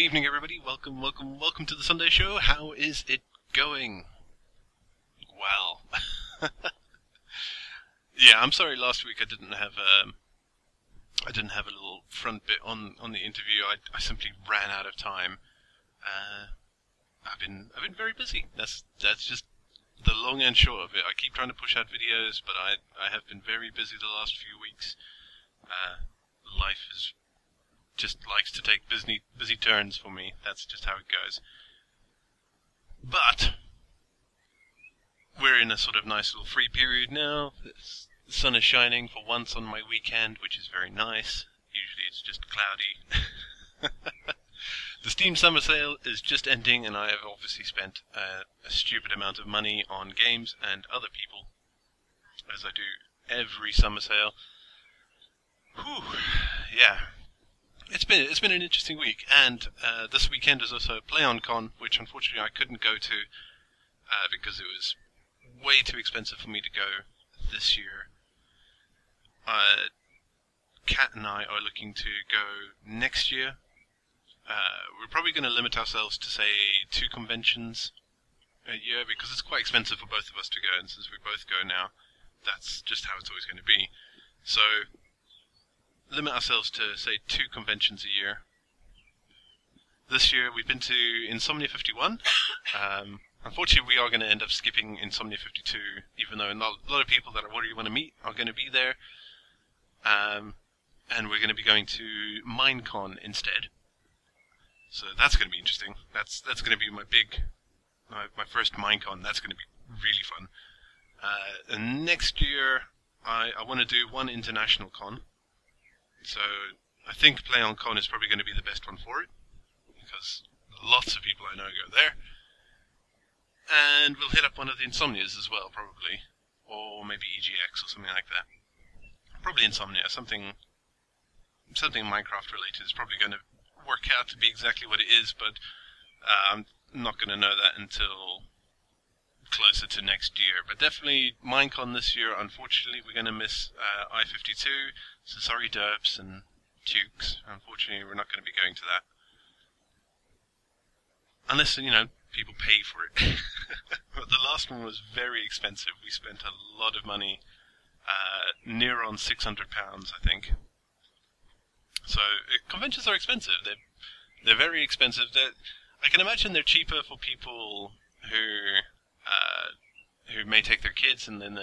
evening, everybody. Welcome to the Sunday show. How is it going? Well, yeah, I'm sorry. Last week I didn't have a little front bit on the interview. I simply ran out of time. I've been very busy. That's just the long and short of it. I keep trying to push out videos, but I have been very busy the last few weeks. Life is just likes to take busy turns for me. That's just how it goes. But we're in a sort of nice little free period now. The sun is shining for once on my weekend, which is very nice. Usually it's just cloudy. The Steam Summer Sale is just ending, and I have obviously spent a stupid amount of money on games and other people, as I do every summer sale. Whew, yeah. It's been an interesting week, and this weekend is also PlayOnCon, which unfortunately I couldn't go to because it was way too expensive for me to go this year. Kat and I are looking to go next year. We're probably going to limit ourselves to, say, 2 conventions a year, because it's quite expensive for both of us to go, and since we both go now, that's just how it's always going to be. So limit ourselves to, say, 2 conventions a year. This year we've been to Insomnia 51. Unfortunately, we are going to end up skipping Insomnia 52, even though a lot of people that I really want to meet are going to be there. And we're going to be going to Minecon instead. So that's going to be interesting. That's going to be my first Minecon. That's going to be really fun. And next year I want to do one international con. So I think PlayOnCon is probably going to be the best one for it, because lots of people I know go there. And we'll hit up one of the Insomnias as well, probably. Or maybe EGX or something like that. Probably Insomnia. Something Minecraft related is probably going to work out to be exactly what it is, but I'm not going to know that until closer to next year. But definitely Minecon this year. Unfortunately, we're going to miss I-52, so sorry derps and dukes. Unfortunately, we're not going to be going to that. Unless, people pay for it. But the last one was very expensive. We spent a lot of money, near on £600, I think. So conventions are expensive. They're very expensive. I can imagine they're cheaper for people who may take their kids, and then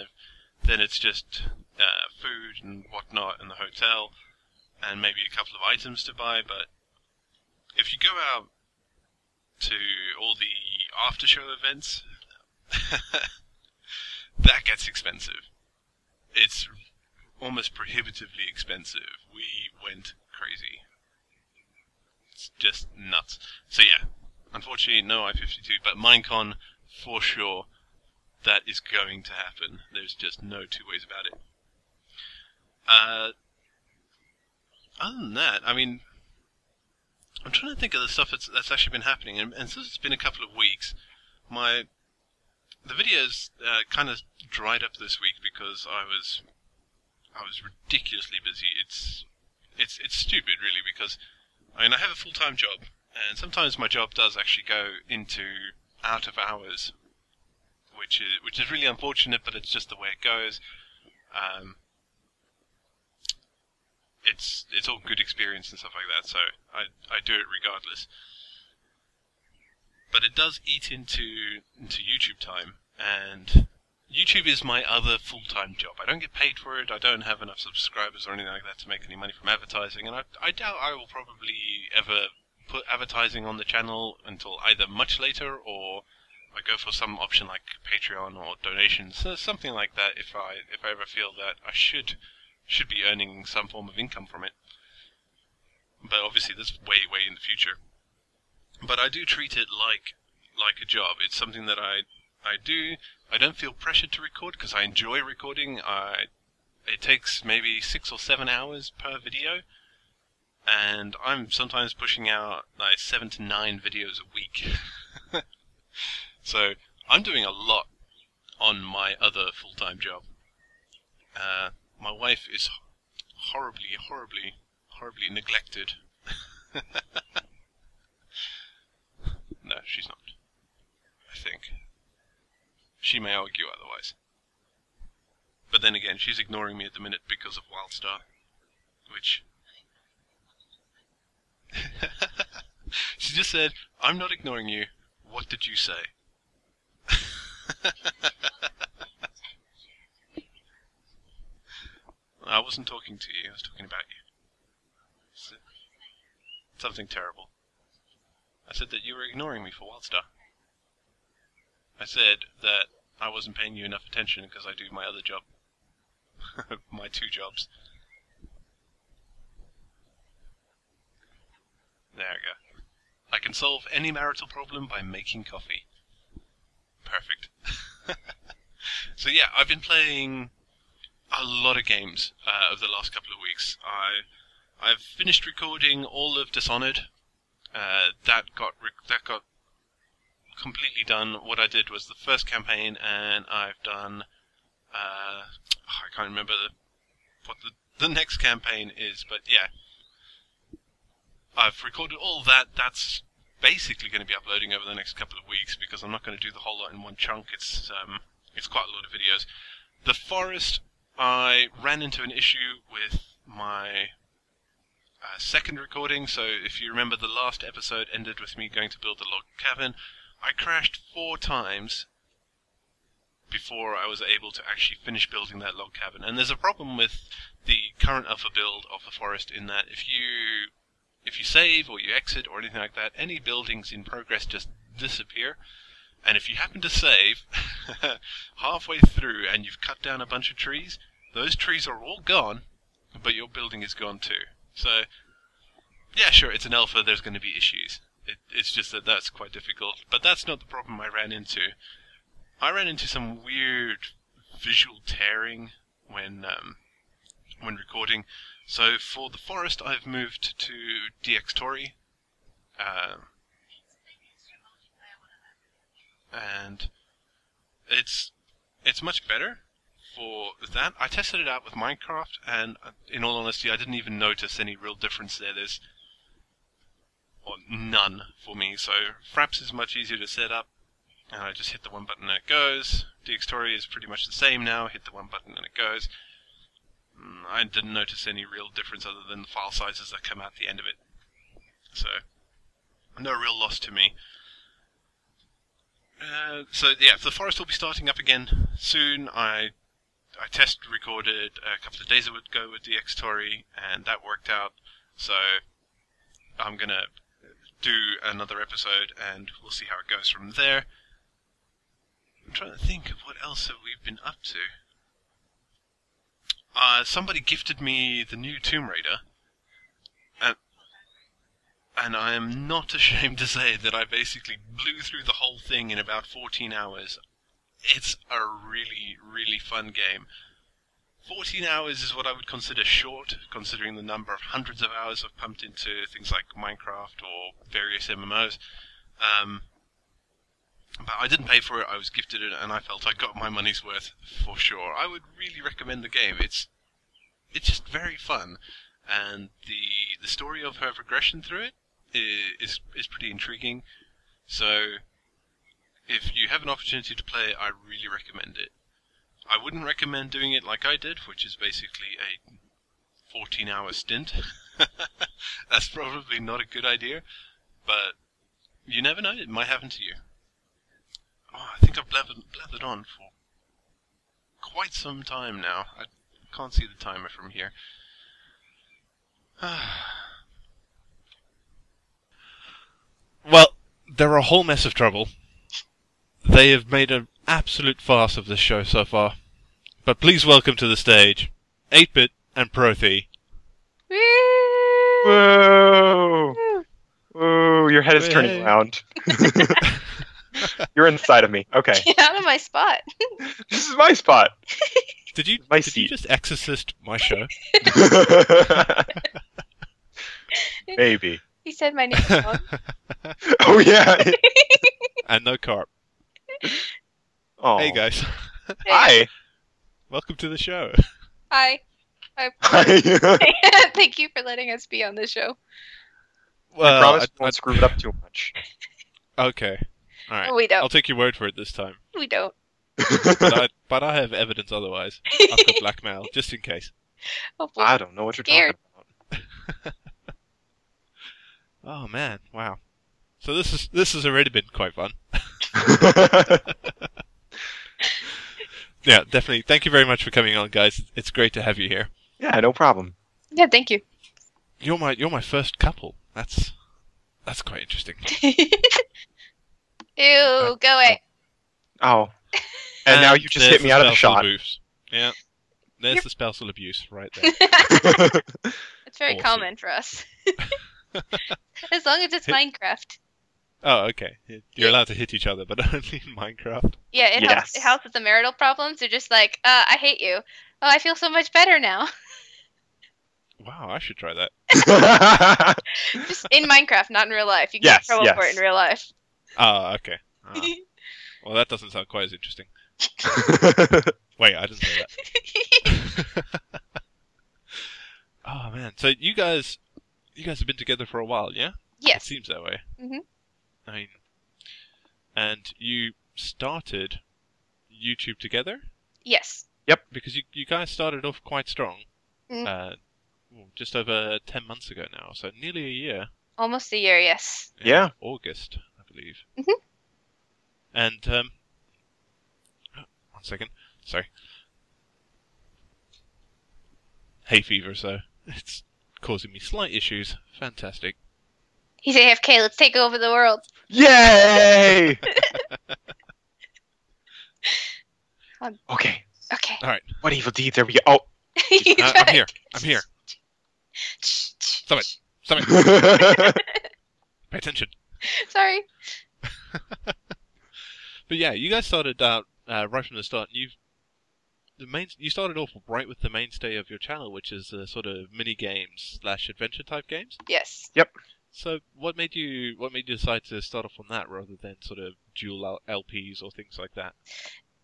it's just food and whatnot in the hotel, and maybe a couple of items to buy. But if you go out to all the after-show events, that gets expensive. It's almost prohibitively expensive. We went crazy. It's just nuts. So yeah, unfortunately no I-52, but Minecon for sure. That is going to happen. There's just no two ways about it. Other than that, I mean, I'm trying to think of the stuff that's actually been happening, and since it's been a couple of weeks, the videos kind of dried up this week because I was ridiculously busy. It's stupid, really, because I have a full-time job, and sometimes my job does actually go into out of hours, which is really unfortunate, but it's just the way it goes. It's all good experience and stuff like that, so I do it regardless. But it does eat into YouTube time, and YouTube is my other full-time job. I don't get paid for it. I don't have enough subscribers or anything like that to make any money from advertising, and I doubt I will probably ever put advertising on the channel until either much later, or I go for some option like Patreon or donations, something like that. If I ever feel that I should be earning some form of income from it, but obviously that's way in the future. But I do treat it like a job. It's something that I do. I don't feel pressured to record because I enjoy recording. It takes maybe 6 or 7 hours per video, and I'm sometimes pushing out like 7 to 9 videos a week. So I'm doing a lot on my other full-time job. My wife is horribly neglected. she's not. I think. She may argue otherwise. But then again, she's ignoring me at the minute because of Wildstar. Which... She just said, I'm not ignoring you. What did you say? I wasn't talking to you, I was talking about you. Something terrible. I said that you were ignoring me for Wildstar. I said that I wasn't paying you enough attention because I do my other job. My 2 jobs. There we go. I can solve any marital problem by making coffee. Perfect. So yeah, I've been playing a lot of games over the last couple of weeks. I've finished recording all of Dishonored. That got completely done. What I did was the first campaign, and I've done... I can't remember what the next campaign is, but yeah. I've recorded all that. That's basically going to be uploading over the next couple of weeks because I'm not going to do the whole lot in one chunk. It's quite a lot of videos. The Forest, I ran into an issue with my second recording. So if you remember, the last episode ended with me going to build a log cabin. I crashed 4 times before I was able to actually finish building that log cabin. And there's a problem with the current alpha build of the Forest in that if you save or you exit or anything like that, any buildings in progress just disappear. And if you happen to save halfway through and you've cut down a bunch of trees, those trees are all gone, but your building is gone too. So, yeah, sure, it's an alpha, there's going to be issues. It's just that that's quite difficult. But that's not the problem I ran into. I ran into some weird visual tearing when recording. So for the Forest, I've moved to TDOR, and it's much better for that. I tested it out with Minecraft, and in all honesty, I didn't even notice any real difference there. There's none for me. So Fraps is much easier to set up, and I just hit the one button and it goes. TDOR is pretty much the same now. Hit the one button and it goes. I didn't notice any real difference other than the file sizes that come out at the end of it. So, no real loss to me. So yeah, the Forest will be starting up again soon. I test recorded a couple of days ago with TDOR, and that worked out. So I'm gonna do another episode, and we'll see how it goes from there. I'm trying to think of what else have we been up to. Somebody gifted me the new Tomb Raider, and I am not ashamed to say that I basically blew through the whole thing in about 14 hours. It's a really, really fun game. 14 hours is what I would consider short, considering the number of hundreds of hours I've pumped into things like Minecraft or various MMOs. But I didn't pay for it, I was gifted it, and I felt I got my money's worth for sure. I would really recommend the game. It's just very fun, and the story of her progression through it is pretty intriguing. So if you have an opportunity to play, I really recommend it. I wouldn't recommend doing it like I did, which is basically a 14-hour stint. That's probably not a good idea, but you never know, it might happen to you. Oh, I think I've blathered on for quite some time now. I can't see the timer from here. Well, they're a whole mess of trouble. They have made an absolute farce of this show so far. But please welcome to the stage, 8-Bit and Prothy. Whoa! Whoa, your head is turning around. You're inside of me. Okay. Get out of my spot. This is my spot. Did you seat. just exorcist my show? Maybe. He said my name wrong. Oh, yeah. And no carp. Oh. Hey, guys. Hi. Welcome to the show. Hi. Hi. Thank you for letting us be on the show. Well, I promise I won't screw it up too much. Okay. All right. No, we don't. I'll take your word for it this time. We don't. But I have evidence otherwise. I've got blackmail, just in case. Oh, boy. I don't know what you're Scared. talking about. Oh man, wow. So this has already been quite fun. Yeah, definitely. Thank you very much for coming on, guys. It's great to have you here. Yeah, no problem. Yeah, thank you. You're my first couple. That's quite interesting. Ew, go away. Oh. And now you just there's hit me the out of the spousal shot. abuse. Yeah. There's Yep. the spousal abuse right there. It's very Awesome. common for us. As long as it's Minecraft. Oh, okay. You're allowed to hit each other, but only in Minecraft. Yeah, it helps. Yes. It helps with the marital problems. They're just like, I hate you. Oh, I feel so much better now. Wow, I should try that. Just in Minecraft, not in real life. You can Yes, get in trouble for yes. it in real life. Oh, okay. Well, that doesn't sound quite as interesting. Wait, I didn't say that. Oh man, so you guys have been together for a while, yeah? It Yes. seems that way. Mhm. I mean, and you started YouTube together Yes. because you guys started off quite strong. Mm. Just over 10 months ago now, so nearly a year. Almost a year, yes. In Yeah. August, I believe. Mhm. And one second, sorry. Hay fever, so it's causing me slight issues. Fantastic. He's AFK, let's take over the world. Yay! Okay. Okay. All right, What evil deeds are we? Oh. You I'm try- here. I'm here. Stop it. Stop it. Pay attention. Sorry. But yeah, you guys started out right from the start. You started off right with the mainstay of your channel, which is sort of mini games / adventure type games. Yes. So what made you decide to start off on that rather than sort of dual LPs or things like that?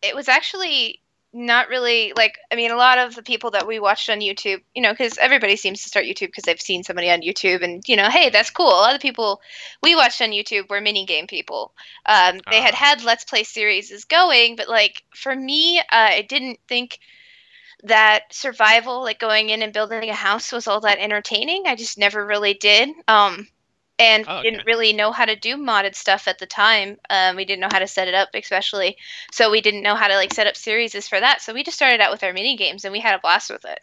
It was actually not really like, I mean, a lot of the people that we watched on YouTube, you know, because everybody seems to start YouTube because they've seen somebody on YouTube and, you know, hey, that's cool. A lot of people we watched on YouTube were mini game people. They had Let's Play series going, but like for me, I didn't think that survival, like going in and building a house, was all that entertaining. I just never really did. And Oh, okay. didn't really know how to do modded stuff at the time. We didn't know how to set it up, especially. So we didn't know how to like set up series for that. So we just started out with our mini games, and we had a blast with it.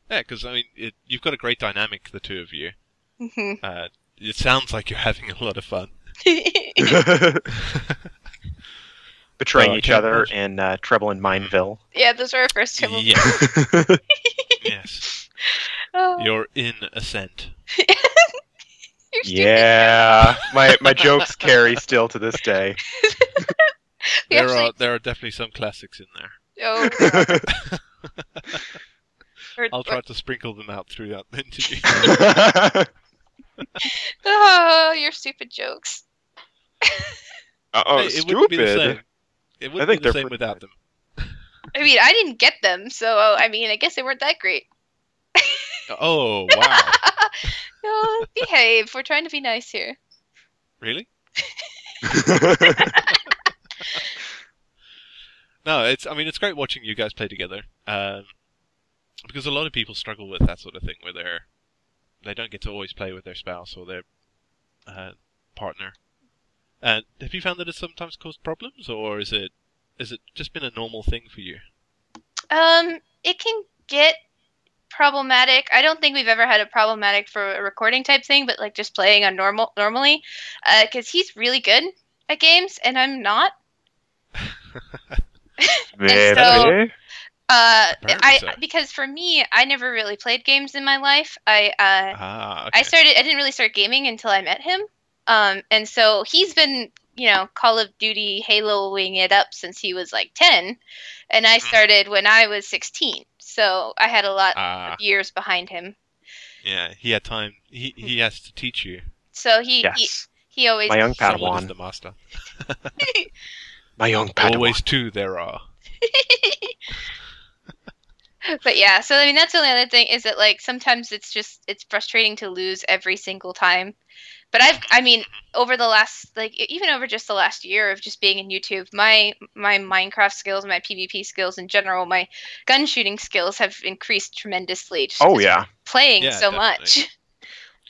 Yeah, because I mean, you've got a great dynamic, the two of you. Mhm. It sounds like you're having a lot of fun. Betraying Oh, I each can't other imagine. in Treble and Mineville. Yeah, those were our first two movies. Yes, yes. Oh, You're in ascent. you're stupid. Yeah, my jokes carry still to this day. We actually- There are definitely some classics in there. Oh, I'll try to sprinkle them out throughout the interview. oh, your stupid jokes. Oh, Hey, it wouldn't be the same. stupid. It I wouldn't think be the they're same pretty without good. them. I mean, I didn't get them, so I mean, I guess they weren't that great. Oh, wow. No, behave. We're trying to be nice here. Really? No, it's great watching you guys play together. Because a lot of people struggle with that sort of thing where they don't get to always play with their spouse or their partner. Have you found that it's sometimes caused problems, or is it just been a normal thing for you? It can get problematic. I don't think we've ever had a problematic for a recording type thing, but like just playing on normally, because he's really good at games and I'm not. Really? Apparently so. Because for me, I never really played games in my life. Okay. I didn't really start gaming until I met him. And so he's been, you know, Call of Duty Haloing it up since he was like 10, and I started when I was 16. So I had a lot of years behind him. Yeah, he had time. He has to teach you. So Yes. he always My young Someone is Padawan. the master. My young Padawan. Always two there are. But yeah, so I mean that's the only other thing is that like sometimes it's frustrating to lose every single time. But I mean over the last like even over just the last year of just being in YouTube, my Minecraft skills, my PvP skills in general, my gun shooting skills have increased tremendously just Oh 'cause yeah. playing Yeah, so definitely. much.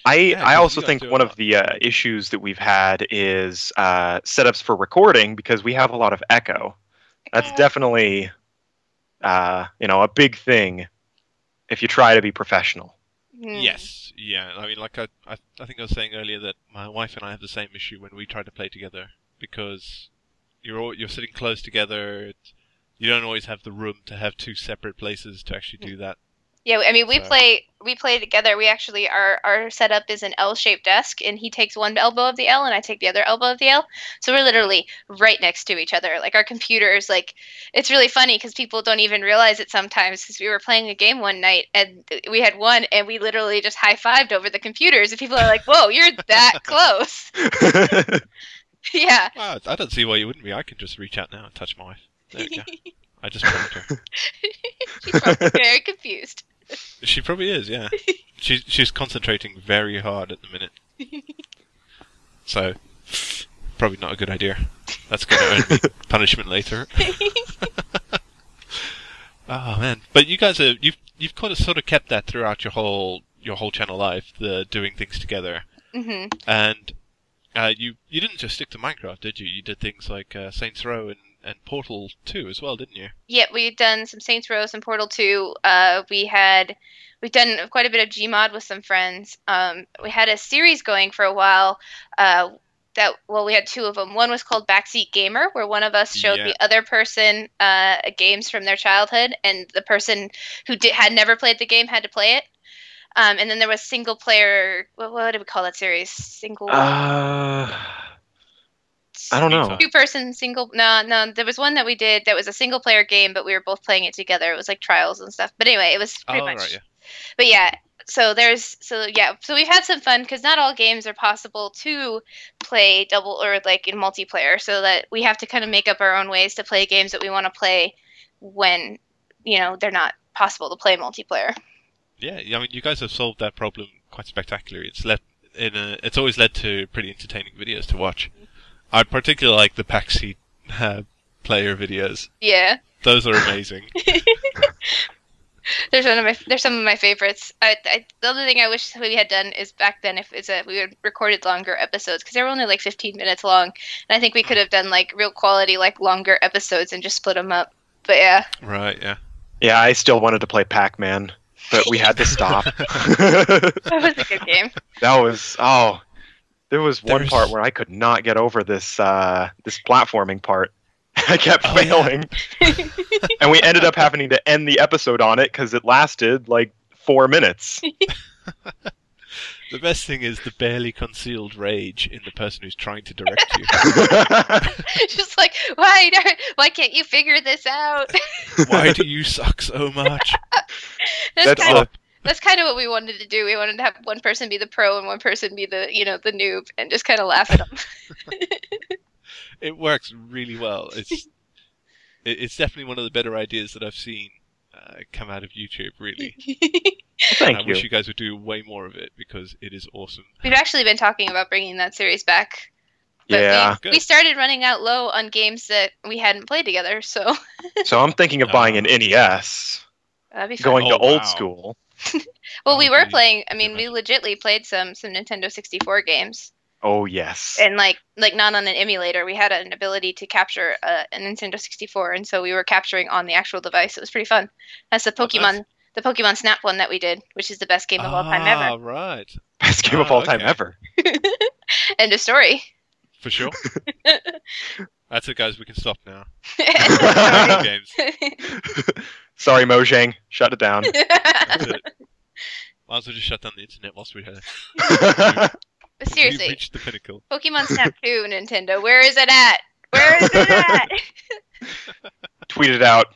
I Yeah, 'cause also you guys think do a one of lot. the issues that we've had is setups for recording because we have a lot of echo. That's definitely a big thing if you try to be professional. Yes, yeah. I mean, like I think I was saying earlier that my wife and I have the same issue when we try to play together because you're sitting close together. You don't always have the room to have two separate places to actually do that. Yeah, I mean we So- play together. We actually our setup is an L-shaped desk, and he takes one elbow of the L, and I take the other elbow of the L. So we're literally right next to each other. Like our computers, like it's really funny because people don't even realize it sometimes. Because we were playing a game one night, and we had one, and we literally just high-fived over the computers, and people are like, "Whoa, you're that close!" Yeah. Well, I don't see why you wouldn't be. I can just reach out now and touch my wife. There we go. I just prompted her. She's probably very confused. She probably is, yeah. She's concentrating very hard at the minute. So, probably not a good idea. That's going to earn me punishment later. Oh man! But you guys you've kind of sort of kept that throughout your whole channel life, the doing things together. Hmm. And you didn't just stick to Minecraft, did you? You did things like Saints Row and Portal 2 as well, didn't you? Yeah, we've done some Saints Row, some Portal 2. We've done quite a bit of Gmod with some friends. We had a series going for a while. We had two of them. One was called Backseat Gamer, where one of us showed Yeah. the other person games from their childhood, and the person who had never played the game had to play it. And then there was single player. What did we call that series? Single. I don't know. Meantime. Two-person single. No. There was one that we did that was a single-player game, but we were both playing it together. It was like trials and stuff. But anyway, it was pretty Oh, much. right, yeah. But yeah, so we've had some fun because not all games are possible to play double or like in multiplayer. So that we have to kind of make up our own ways to play games that we want to play when they're not possible to play multiplayer. Yeah, I mean, you guys have solved that problem quite spectacularly. It's always led to pretty entertaining videos to watch. I particularly like the backseat player videos. Yeah. Those are amazing. There's some of my favorites. The other thing I wish we had done is back then we had recorded longer episodes because they were only like 15 minutes long, and I think we could have done like real quality like longer episodes and just split them up. But yeah. Right, yeah. Yeah, I still wanted to play Pac-Man, but we had to stop. That was a good game. There was one part where I could not get over this platforming part. I kept failing. And we ended up having to end the episode on it because it lasted like 4 minutes. The best thing is the barely concealed rage in the person who's trying to direct you. Just like, why can't you figure this out? Why do you suck so much? That's kind of what we wanted to do. We wanted to have one person be the pro and one person be the the noob, and just kind of laugh at them. It works really well. It's definitely one of the better ideas that I've seen come out of YouTube, really. Thank I you. wish you guys would do way more of it because it is awesome. We've actually been talking about bringing that series back. But Yeah. we started running out low on games that we hadn't played together, so So I'm thinking of buying an NES, that'd be fun. going to Oh, old wow. school. Well, we Oh, were geez. playing. I Can mean, we legitly played some Nintendo 64 games, Oh yes. and like not on an emulator. We had an ability to capture a Nintendo 64, and so we were capturing on the actual device. It was pretty fun. That's the Pokemon, the Pokemon Snap one that we did, which is the best game of all time ever. Ah, right. Best game of all time okay. ever. End of story. For sure. That's it, guys. We can stop now. Games. Sorry, Mojang. Shut it down. That's it. Might as well just shut down the internet whilst we're here. But We've seriously, reached the pinnacle. Pokemon Snap 2, Nintendo. Where is it at? Where is it at? Tweet it out.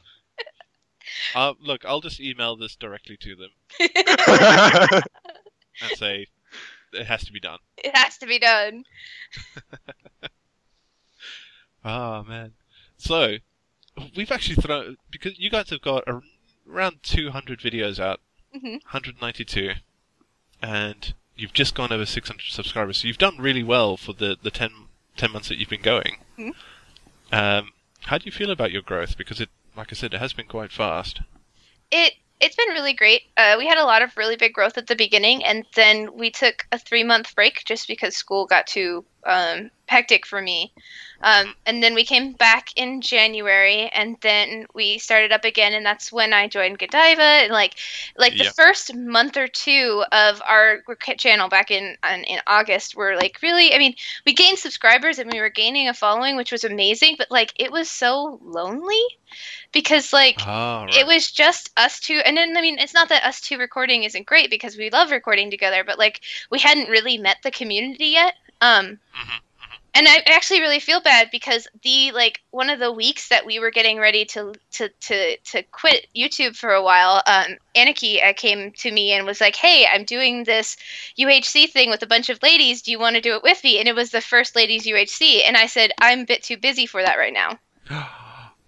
Look, I'll just email this directly to them and say it has to be done. It has to be done. Oh man. So we've actually thrown, because you guys have got a around 200 videos out, Mhm. 192, and you've just gone over 600 subscribers. So you've done really well for the 10 months that you've been going. Mhm. How do you feel about your growth? Because like I said, it has been quite fast. It's been really great. We had a lot of really big growth at the beginning, and then we took a 3-month break just because school got too hectic for me. And then we came back in January, and then we started up again, and that's when I joined Godiva. And like the Yeah. first month or two of our channel back in August were like really. I mean, we gained subscribers and we were gaining a following, which was amazing. But like, it was so lonely because like. Right. It was just us two, and then I mean, it's not that us two recording isn't great because we love recording together, but like we hadn't really met the community yet. And I actually really feel bad because one of the weeks that we were getting ready to quit YouTube for a while, Anarchy came to me and was like, "Hey, I'm doing this UHC thing with a bunch of ladies. Do you want to do it with me?" And it was the first ladies UHC, and I said, "I'm a bit too busy for that right now."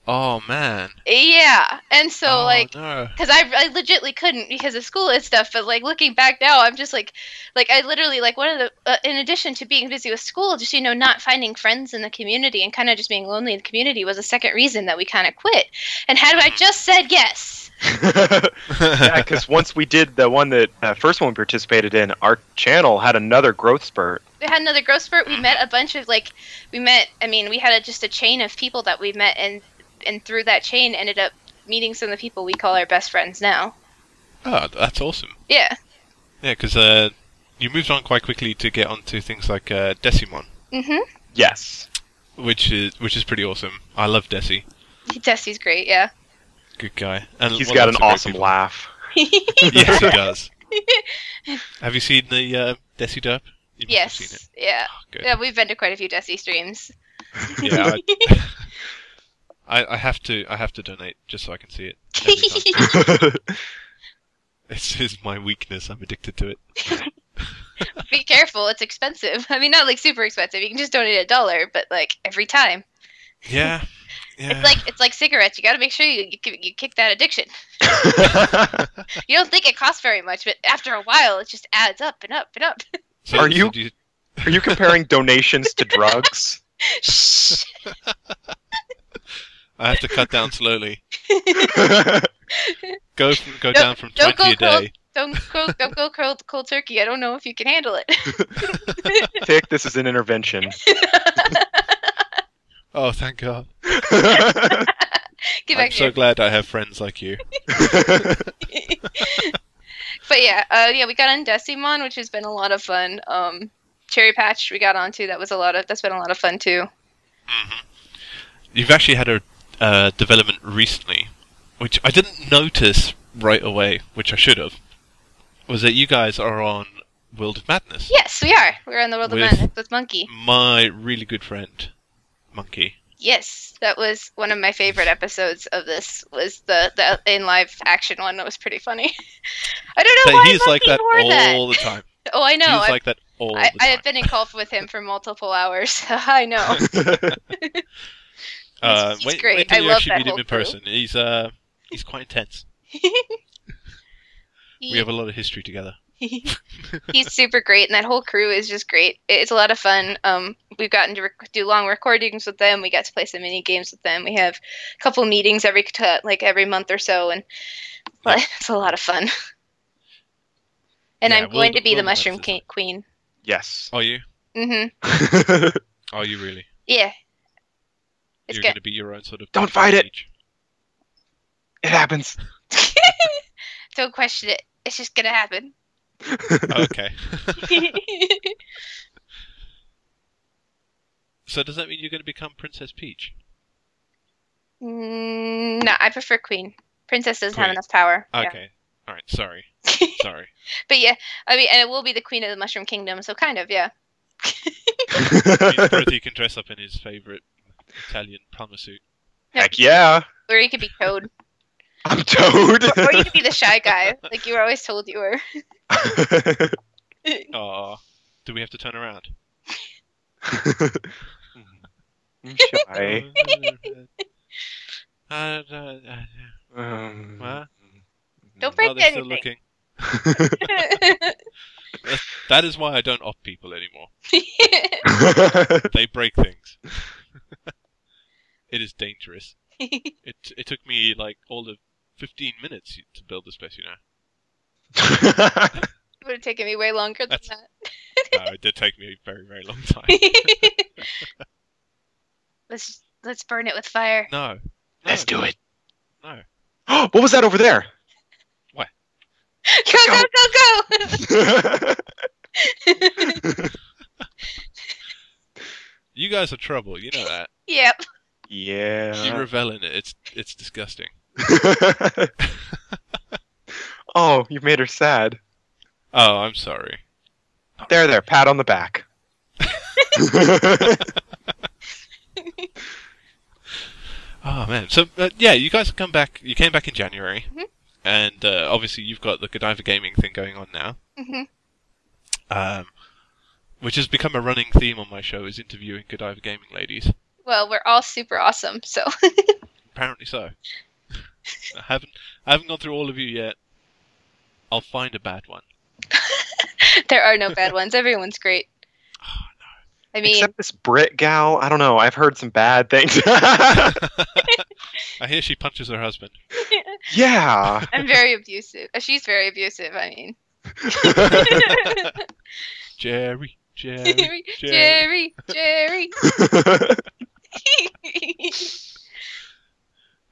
Oh man. Yeah, and so Oh, like, no. because I legitimately couldn't because of school and stuff. But like looking back now, I'm just like I literally like one of the in addition to being busy with school, just not finding friends in the community and kind of just being lonely in the community was a second reason that we kind of quit. And had I just said yes, Yeah, because once we did the one that first one we participated in, our channel had another growth spurt. we had another growth spurt. We met a bunch of we had just a chain of people that we met, and through that chain ended up meeting some of the people we call our best friends now. Oh, that's awesome. Yeah. Yeah, because you moved on quite quickly to get onto things like Decimon, Yes. which is pretty awesome. I love Desi. Desi's great. Yeah. Good guy. And He's lots got an of great awesome people. laugh. Yes, he does. Have you seen the Desi dub? You must have seen Yes. it. Yeah. Oh, good. Yeah. We've been to quite a few Desi streams. Yeah. I have to donate just so I can see it. Every time. This is my weakness. I'm addicted to it. Be careful, it's expensive. I mean, not like super expensive. You can just donate $1, but like every time. Yeah. Yeah. It's like cigarettes. You got to make sure you kick that addiction. You don't think it costs very much, but after a while, it just adds up and up and up. So, Are so you- do Are you comparing donations to drugs? Shh. I have to cut down slowly. Go Don't- down from don't 20 a go day. Don't go cold turkey. I don't know if you can handle it. Tick, this is an intervention. Oh, thank God. Get I'm back so here. glad I have friends like you. But yeah, we got on Decimon, which has been a lot of fun. Cherry Patch we got onto. That's been a lot of fun too. You've actually had a development recently, which I didn't notice right away, which I should have, was that you guys are on World of Madness. Yes, we are. We're on the World of With- Madness with Monkey. My really good friend, Monkey. Yes, that was one of my favorite episodes of this. Was the in live action one that was pretty funny. I don't know That why he is like Monkey that wore that. all the time. Oh, I know. He is I've- like that all the I time. have been in call with him for multiple hours. So I know. He's wait, great. wait till I you love actually that meet him whole in crew. person. He's quite intense. We have a lot of history together. He's super great, and that whole crew is just great. It's a lot of fun. We've gotten to do long recordings with them. We got to play some mini games with them. We have a couple meetings every month or so, and it's a lot of fun. And Yeah, I'm going to be the World of Mushroom Madness is Queen. Yes. Are you? Mm-hmm. Are you really? Yeah. It's You're good. going to be your own sort of... Don't fight it! Peach. It happens. Don't question it. It's just gonna happen. Okay. So does that mean you're going to become Princess Peach? No, I prefer Queen. Princess doesn't have Queen. enough power. Yeah. Okay. Alright, sorry. Sorry. But yeah, I mean, and it will be the Queen of the Mushroom Kingdom, so kind of, yeah. It means Dorothy can dress up in his favourite Italian plumber suit. Heck yeah. Or you could be Toad. I'm Toad. Or you could be the shy guy, like you were always told you were. Aw. Do we have to turn around? Shy. What? Don't break they're still anything. looking. That is why I don't op people anymore. They break things. It is dangerous. It took me like all of 15 minutes to build this place, you know. It would have taken me way longer than that. No, it did take me a very, very long time. Let's burn it with fire. No. Let's do it. No. What was that over there? What? Go. You guys are trouble, you know that. Yep. Yeah. You revel in it. It's disgusting. Oh, you made her sad. Oh, I'm sorry. There, pat on the back. Oh man. So yeah, you guys have come back. You came back in January, and obviously you've got the Godiva Gaming thing going on now. Which has become a running theme on my show, is interviewing Godiva Gaming ladies. Well, we're all super awesome, so. Apparently so. I haven't gone through all of you yet. I'll find a bad one. There are no bad ones. Everyone's great. Oh no. I mean, except this Brit gal. I don't know. I've heard some bad things. I hear she punches her husband. Yeah. I'm very abusive. She's very abusive, I mean. Jerry. Jerry.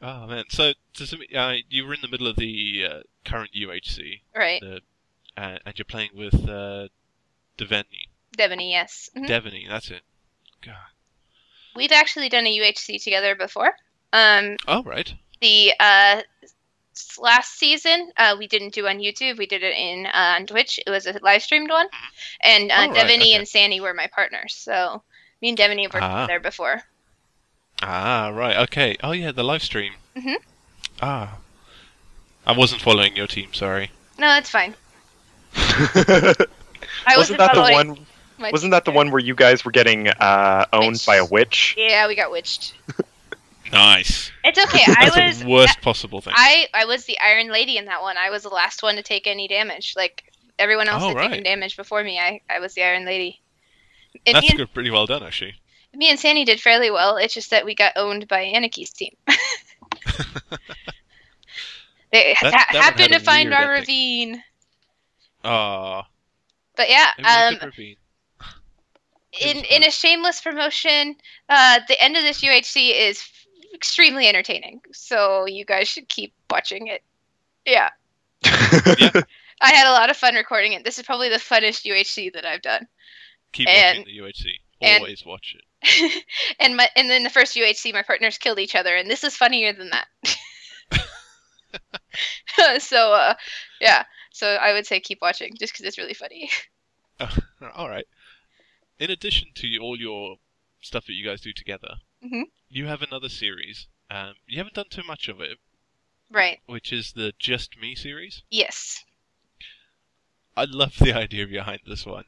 Oh man. So you were in the middle of the current UHC. Right. And you're playing with Devaney. Devaney, yes. Devaney, that's it. God. We've actually done a UHC together before. Oh, right. The last season, we didn't do on YouTube. We did it on Twitch. It was a live streamed one. And Devaney and Sandy were my partners. So me and Devaney have worked together before. Ah, right. Okay. Oh, yeah, the live stream. Mm-hmm. I wasn't following your team, sorry. No, that's fine. Wasn't that the one where you guys were getting owned by a witch? Yeah, we got witched. Nice. It's okay. That's the worst possible thing. I was the Iron Lady in that one. I was the last one to take any damage. Like, everyone else had taken damage before me. I was the Iron Lady. And that's good, pretty well done, actually. Me and Sandy did fairly well. It's just that we got owned by Aniki's team. They happened to find our ravine. Aww. But yeah, in a shameless promotion, the end of this UHC is extremely entertaining. So you guys should keep watching it. Yeah. I had a lot of fun recording it. This is probably the funnest UHC that I've done. Keep watching the UHC. Always watch it. And then the first UHC, my partners killed each other, and this is funnier than that. So, yeah. So I would say keep watching, just because it's really funny. All right. In addition to all your stuff that you guys do together, you have another series. You haven't done too much of it. Right. Which is the Just Me series. Yes. I love the idea behind this one.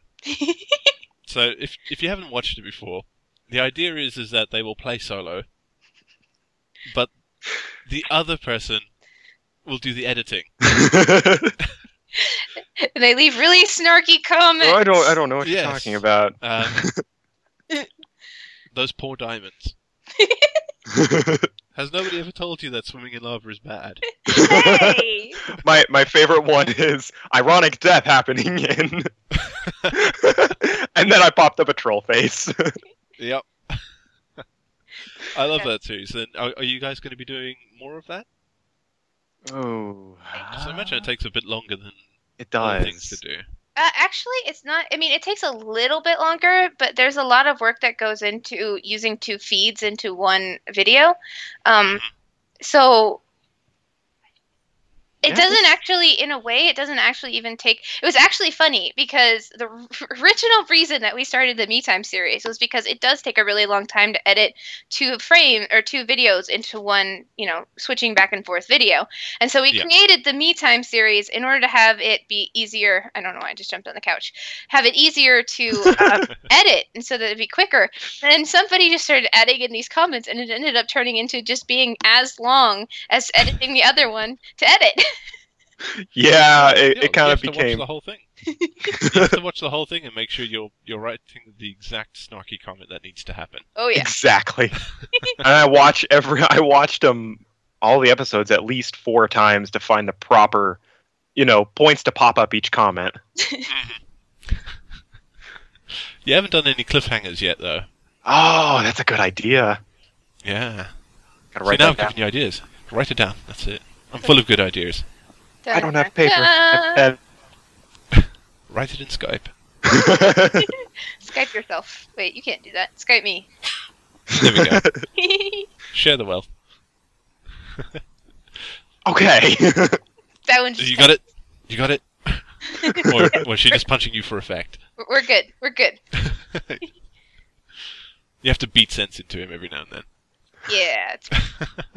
So if you haven't watched it before, the idea is that they will play solo, but the other person will do the editing. They leave really snarky comments. Oh, I don't know what you're talking about. Those poor diamonds. Has nobody ever told you that swimming in lava is bad? Hey! My favorite one is ironic death happening in. And then I popped up a troll face. Yep. I love that series. And are you guys going to be doing more of that? Oh. Because I imagine it takes a bit longer than other things to do. Actually, it's not. I mean, it takes a little bit longer, but there's a lot of work that goes into using two feeds into one video. So it doesn't actually, in a way, it doesn't actually even take. It was actually funny because the original reason that we started the Me Time series was because it does take a really long time to edit two videos into one, switching back and forth video. And so we created the Me Time series in order to have it be easier. I don't know why I just jumped on the couch. Have it easier to edit, and so that it'd be quicker. And somebody just started adding in these comments, and it ended up turning into just being as long as editing the other one to edit. Yeah, No, it kind of you have to watch became. the whole thing. You have to watch the whole thing and make sure you're writing the exact snarky comment that needs to happen. Oh yeah. Exactly. And I watched all the episodes at least 4 times to find the proper, points to pop up each comment. You haven't done any cliffhangers yet, though. Oh, that's a good idea. Yeah. Gotta See, write now that I'm down. giving you ideas. Write it down. That's it. I'm full of good ideas. I don't have paper. I have Write it in Skype. pen. Skype yourself. Wait, you can't do that. Skype me. There we go. Share the wealth. Okay. That one just You got it? You got it? Or was she just punching you for effect? We're good. We're good. You have to beat sense into him every now and then. Yeah.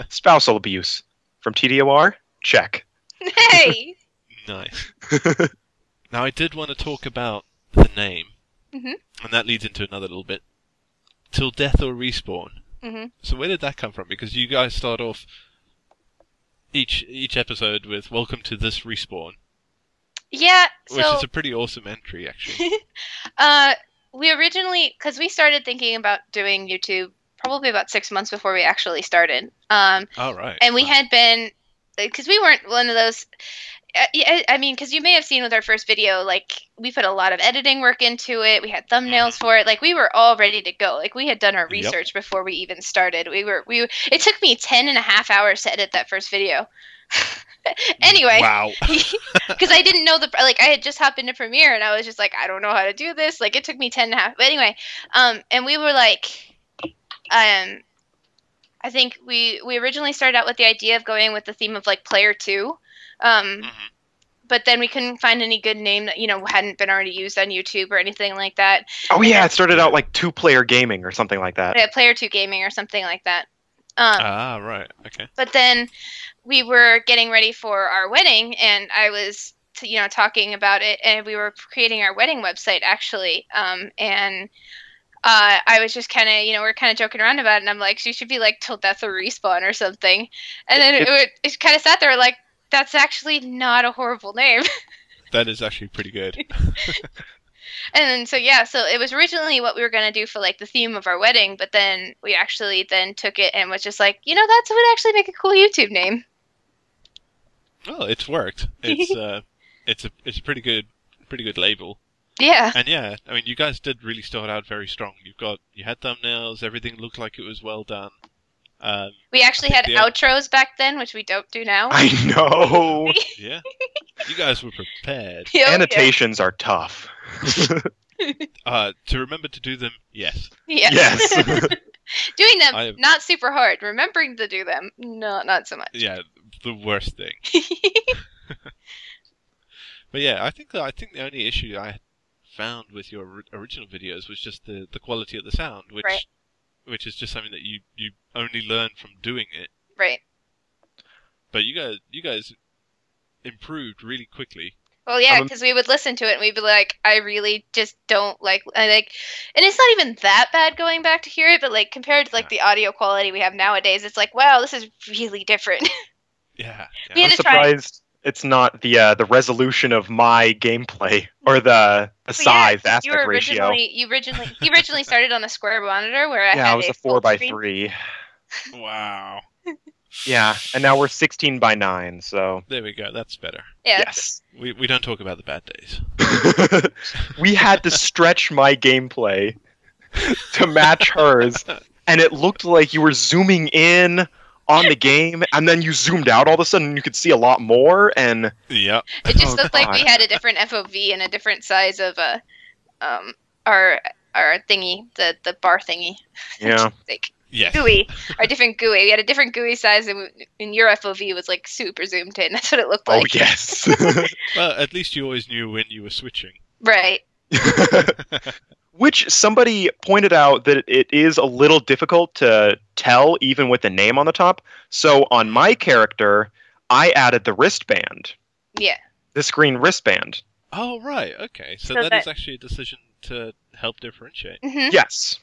Spousal abuse from TDOR. Check. Hey. Nice. Now, I did want to talk about the name, Mhm. and that leads into another little bit. Till Death or Respawn. Mhm. So where did that come from? Because you guys start off each episode with "Welcome to this respawn," Yeah. which So is a pretty awesome entry, actually. we originally, because we started thinking about doing YouTube probably about 6 months before we actually started. All right. And we Wow. had been, because we weren't one of those. I mean, because you may have seen with our first video, like, we put a lot of editing work into it. We had thumbnails for it. Like, we were all ready to go. Like, we had done our Yep. research before we even started. It took me 10.5 hours to edit that first video. Anyway, Wow. because I didn't know I had just hopped into Premiere and I was just like, I don't know how to do this. Like, it took me 10.5. But anyway, and we were like, I think we originally started out with the idea of going with the theme of like Player 2. But then we couldn't find any good name that, hadn't been already used on YouTube or anything like that. Oh yeah, it started out like 2-player gaming or something like that. Yeah, Player 2 Gaming or something like that. Right. Okay. But then we were getting ready for our wedding, and I was, talking about it, and we were creating our wedding website actually. And I was just kind of, we're kind of joking around about it, and I'm like, she should be like Till Death or Respawn or something. And then it kind of sat there like, that's actually not a horrible name. That is actually pretty good. And then, so it was originally what we were going to do for like the theme of our wedding, but then we actually then took it and was just like, that would actually make a cool YouTube name. Well, it's worked. It's a pretty good label. Yeah. And yeah, I mean, you guys did really start out very strong. You had thumbnails, everything looked like it was well done. We actually had the- outros back then, which we don't do now. I know. Yeah, you guys were prepared. Yeah, Annotations are tough. To remember to do them, yes. Yeah. Yes. Doing them, I have- not super hard. Remembering to do them, no, not so much. Yeah, the worst thing. But yeah, I think the only issue I found with your original videos was just the quality of the sound, which is just something that you only learn from doing it. Right. But you guys improved really quickly. Well, yeah, because we would listen to it and we'd be like, I really just don't and it's not even that bad going back to hear it, but like compared to like the audio quality we have nowadays, it's like, wow, this is really different. Yeah. We had I'm to try. surprised it's not the resolution of my gameplay or the size aspect ratio. He originally started on a square monitor where I Yeah, had it was a full 4x3. Wow. Yeah, and now we're 16:9. So There we go. That's better. Yeah. yes, We don't talk about the bad days. we had to stretch my gameplay to match hers, and it looked like you were zooming in on the game, and then you zoomed out all of a sudden, and you could see a lot more. And Yeah. It just looked like God. we had a different FOV and a different size of our thingy, the bar thingy. yeah, Like Yes. GUI, our different GUI. We had a different GUI size, and your FOV was like super zoomed in. That's what it looked oh like. yes. Well, at least you always knew when you were switching. Right. Which somebody pointed out that it is a little difficult to tell even with the name on the top. So on my character, I added the wristband, Yeah. this green wristband. Oh, right. Okay. So So that is that- actually a decision to help differentiate. Hmm. Yes.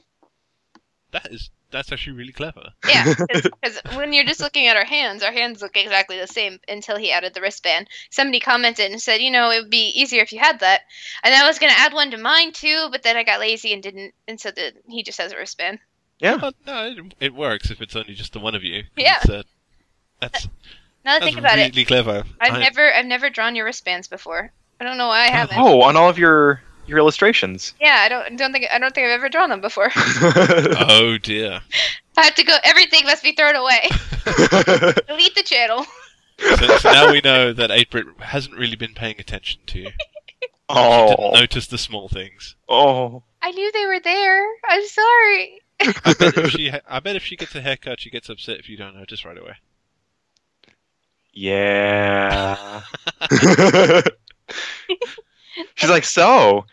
That is that's actually really clever. Yeah, because when you're just looking at our hands look exactly the same until he added the wristband. Somebody commented and said, it would be easier if you had that. And I was going to add one to mine too, but then I got lazy and didn't, and so he just has a wristband. Yeah. Well, no, it works if it's only just the one of you. Yeah. That's now that I think about really clever. I've never drawn your wristbands before. I don't know why I haven't. Oh, on all of your illustrations. Yeah, I don't think I've ever drawn them before. Oh dear. I have to go. Everything must be thrown away. Delete the channel. So now we know that 8-Bit hasn't really been paying attention to you. Oh. She didn't notice the small things. Oh. I knew they were there. I'm sorry. I bet if she gets a haircut, she gets upset if you don't notice right away. Yeah. She's like, so,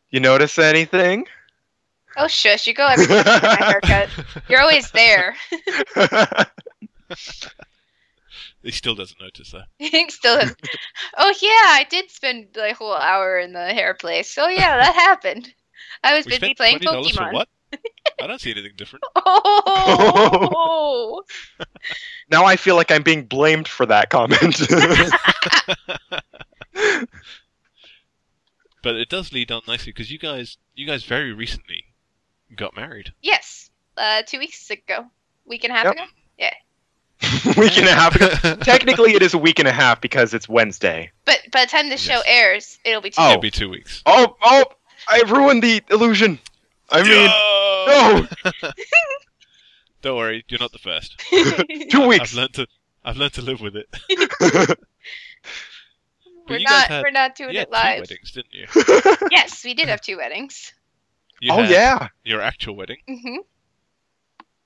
you notice anything? Oh, shush. You go every time I get my haircut. You're always there. He still doesn't notice though. Still. Oh, yeah. I did spend the whole hour in the hair place. Oh, yeah, that happened. I was busy playing $20 Pokemon. for what? I don't see anything different. Oh! Now I feel like I'm being blamed for that comment. But it does lead on nicely because you guys very recently got married. Yes. 2 weeks ago. Week and a half ago? Yeah. Week and a half ago. Technically, it is a week and a half because it's Wednesday. But by the time the show airs, it'll be 2 It'll weeks. be 2 weeks. Oh! I ruined the illusion. I mean, no. Don't worry, you're not the first. 2 weeks. I've learned to live with it. We're not doing it live. 2 weddings, didn't you? Yes, we did have 2 weddings. You Oh had yeah. your actual wedding, Mm-hmm.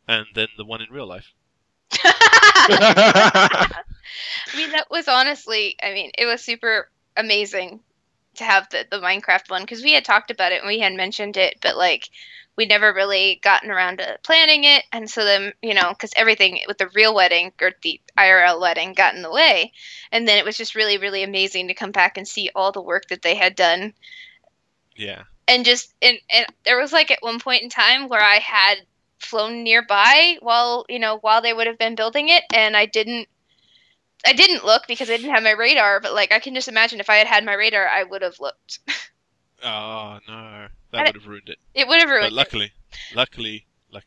and then the one in real life. I mean, that was honestly, it was super amazing to have the Minecraft one, because we had talked about it and we had mentioned it, but like we'd never really gotten around to planning it. And so then, because everything with the real wedding or the IRL wedding got in the way. And then it was just really, really amazing to come back and see all the work that they had done. Yeah. And just, and there was like at one point in time where I had flown nearby while they would have been building it, and I didn't look because I didn't have my radar, but like I can just imagine if I had my radar, I would have looked. Oh no, that would have ruined it. It would have ruined But luckily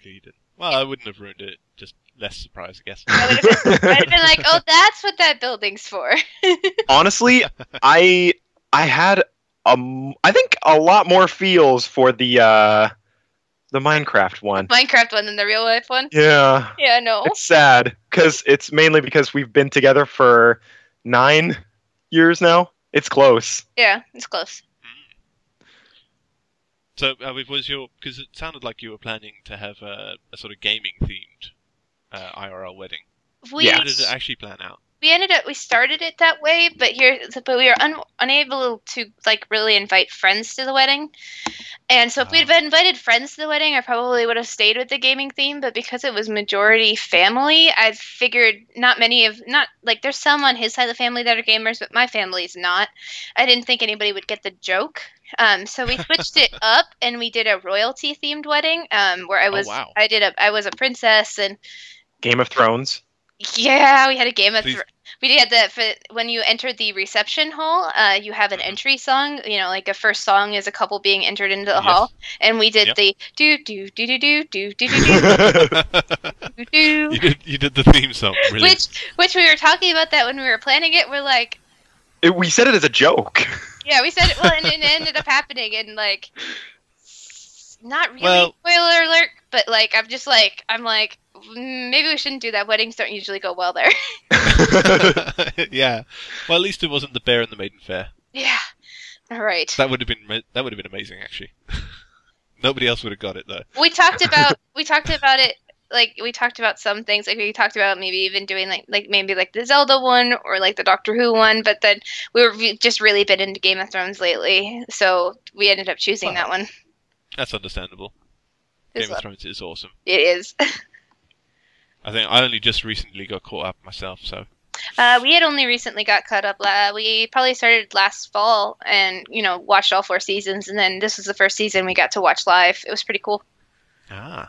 you didn't. Well, I wouldn't have ruined it. Just less surprise, I guess. I would have been like, oh, that's what that building's for. Honestly, I had I think a lot more feels for the Minecraft one. Minecraft one than the real life one. Yeah. Yeah, no. It's sad because it's mainly because we've been together for 9 years now. It's close. Yeah, it's close. So, because it sounded like you were planning to have a sort of gaming themed IRL wedding. How did it actually plan out? We started it that way, but we were unable to like really invite friends to the wedding. And so if we'd been invited friends to the wedding, I probably would have stayed with the gaming theme, but because it was majority family, I figured there's some on his side of the family that are gamers, but my family's not. I didn't think anybody would get the joke. So we switched it up and we did a royalty themed wedding, where I was a princess and Game of Thrones. Yeah, we had a game of we had when you entered the reception hall, you have an entry song, like a first song is a couple being entered into the hall, and we did the do do do do do do do do do. You did the theme song, really. Which we were talking about that when we were planning it. We're like, we said it as a joke. Yeah, we said it. Well, and it ended up happening, and like, not really spoiler alert, but like, I'm like. Maybe we shouldn't do that. Weddings don't usually go well there. Yeah. Well, at least it wasn't the Bear and the Maiden Fair. Yeah. All right. That would have been amazing, actually. Nobody else would have got it though. We talked about it. Like we talked about some things. Like we talked about maybe even doing like maybe like the Zelda one or like the Doctor Who one. But then we just really been into Game of Thrones lately, so we ended up choosing that one. That's understandable. Game of Thrones is awesome. It is. I think I only just recently got caught up myself, so. We had only recently got caught up. We probably started last fall and, watched all 4 seasons. And then this was the first season we got to watch live. It was pretty cool. Ah.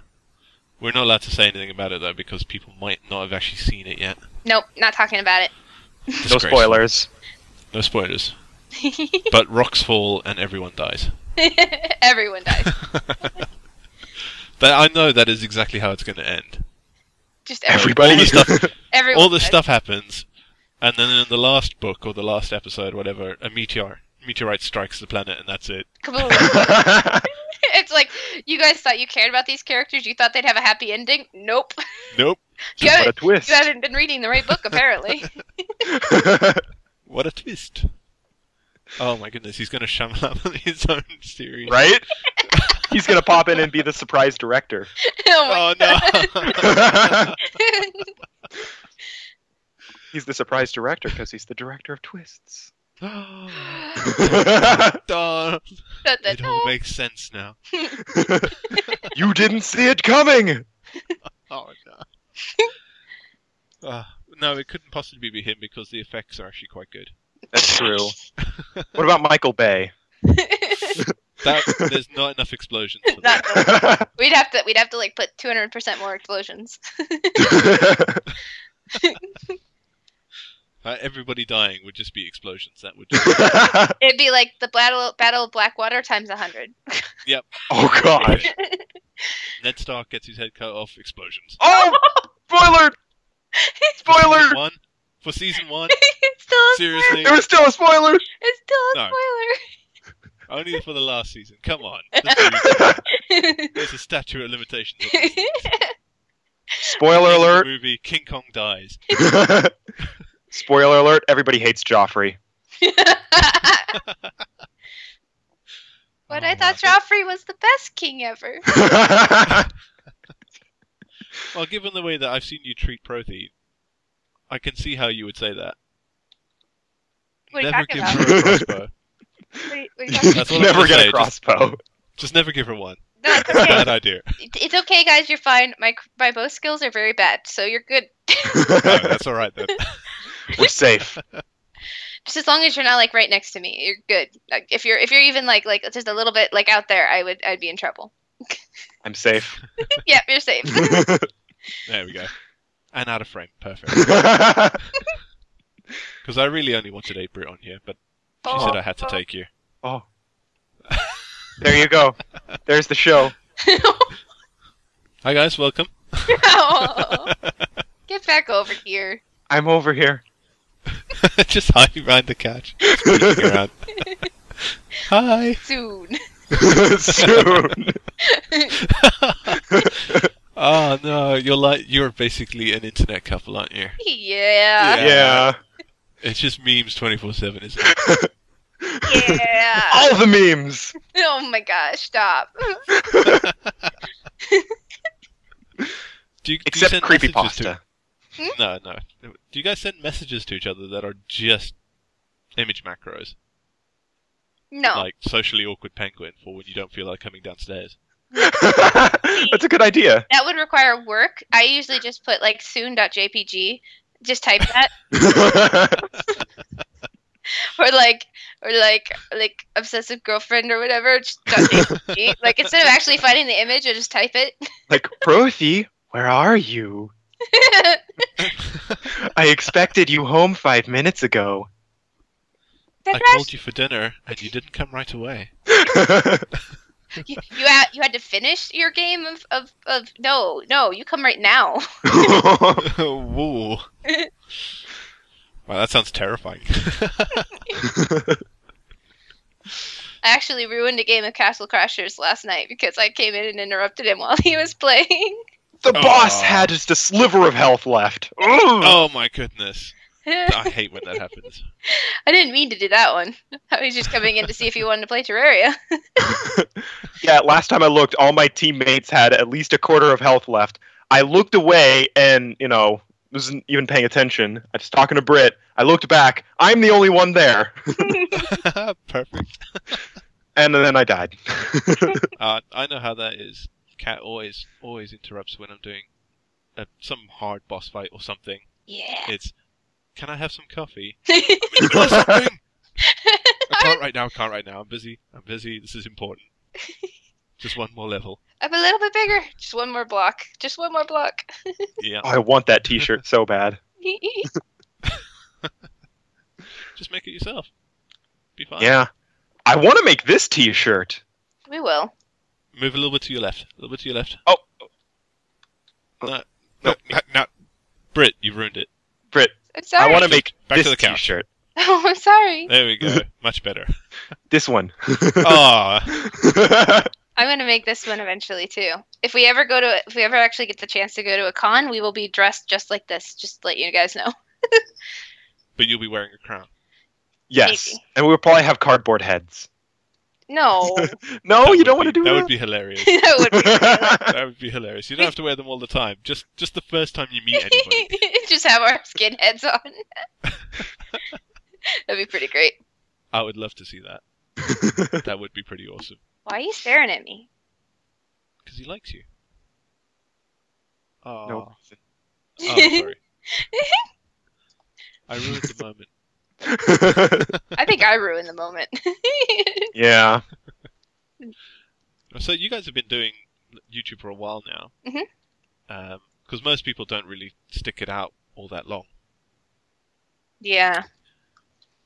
We're not allowed to say anything about it though, because people might not have actually seen it yet. Nope, not talking about it. No spoilers. No spoilers. But rocks fall and everyone dies. Everyone dies. I know that is exactly how it's going to end. Just Everybody. All the stuff, Everyone all this dies. stuff happens, and then in the last book or the last episode, whatever, a meteorite strikes the planet, and that's it. Kaboom. It's like, you guys thought you cared about these characters? You thought they'd have a happy ending? Nope. Nope. You What a haven't, twist. you haven't been reading the right book, apparently. What a twist. Oh my goodness, he's going to Shyamalan his own series. Right? He's gonna pop in and be the surprise director. Oh my Oh no! He's the surprise director because he's the director of twists. Dun. Da, da, It all da. makes sense now. You didn't see it coming! Oh no. No, it couldn't possibly be him because the effects are actually quite good. That's true. What about Michael Bay? There's not enough explosions for Not that. good. We'd have to like put 200% more explosions. Everybody dying would just be explosions. That would. It'd be like the Battle of Blackwater times 100. Oh gosh. Ned Stark gets his head cut off. Explosions. Oh! Spoiler! Spoiler! One for season 1. It's still a Seriously, There was still a spoiler! It's still a No. spoiler. only for the last season. Come on. There's a statute of limitations. On this. Spoiler End of the alert! movie King Kong dies. Spoiler alert, everybody hates Joffrey. But Oh, I thought wow. Joffrey was the best king ever. Well, given the way that I've seen you treat Prothean, I can see how you would say that. What are you Never talking give about? her a crossbow. What are you talking about? That's what I'm Never gonna get say, a crossbow. Just never give her one. No, it's okay. Bad idea. It's okay, guys. You're fine. My bow skills are very bad, so you're good. No, that's all right then. We're safe. Just as long as you're not like right next to me, you're good. Like if you're even like just a little bit like out there, I'd be in trouble. I'm safe. Yep, you're safe. There we go. And out of frame. Perfect. Because I really only wanted 8-Brit on here, but she said I had to take you. Oh. There you go. There's the show. Hi guys, welcome. Oh, get back over here. I'm over here. Just hiding behind the couch. Just peeking around. Hi. Soon. Soon. Oh no, you're basically an internet couple, aren't you? Yeah. Yeah. It's just memes 24/7, isn't it? Yeah. All the memes. Oh my gosh, stop. Do you Except send messages creepypasta. No. Do you guys send messages to each other that are just image macros? No. Like socially awkward penguin for when you don't feel like coming downstairs? That's a good idea. That would require work. I usually just put like soon.jpg. Just type that. or like obsessive girlfriend or whatever. Just .jpg. Like instead of actually finding the image, I just type it. Like, Prothy, where are you? I expected you home 5 minutes ago. I That's called you for dinner and you didn't come right away. you had to finish your game of no, you come right now. Woo. Wow, that sounds terrifying. I actually ruined a game of Castle Crashers last night because I came in and interrupted him while he was playing. The boss Aw. had just a sliver of health left. Ugh. Oh my goodness. I hate when that happens. I didn't mean to do that one. I was just coming in to see if you wanted to play Terraria. Yeah, last time I looked, all my teammates had at least a quarter of health left. I looked away and, wasn't even paying attention. I was talking to Britt. I looked back. I'm the only one there. Perfect. And then I died. I know how that is. Cat always interrupts when I'm doing some hard boss fight or something. Yeah. It's, can I have some coffee? I'm in the middle of something! I can't right now. I'm busy. This is important. Just one more level. I'm a little bit bigger. Just one more block. Just one more block. Yeah. Oh, I want that T-shirt so bad. Just make it yourself. Be fine. Yeah. I want to make this T-shirt. We will. Move a little bit to your left. A little bit to your left. Oh. No. Britt, you ruined it. Britt, I'm sorry. I want to make Back this to the couch. T-shirt. Oh, I'm sorry. There we go. Much better. This one. Ah, I'm gonna make this one eventually too. If we ever actually get the chance to go to a con, we will be dressed just like this. Just to let you guys know. but you'll be wearing a crown. Yes. Maybe. And we'll probably have cardboard heads. No. No, That you would don't want to be- do That that? would be hilarious. That would be That would be hilarious. You don't have to wear them all the time. Just the first time you meet anybody. just have our skin heads on. That'd be pretty great. I would love to see that. That would be pretty awesome. Why are you staring at me? Because he likes you. Oh, No. sorry. I ruined the moment. I think I ruined the moment. Yeah. So you guys have been doing YouTube for a while now. Mhm. Because most people don't really stick it out all that long. Yeah.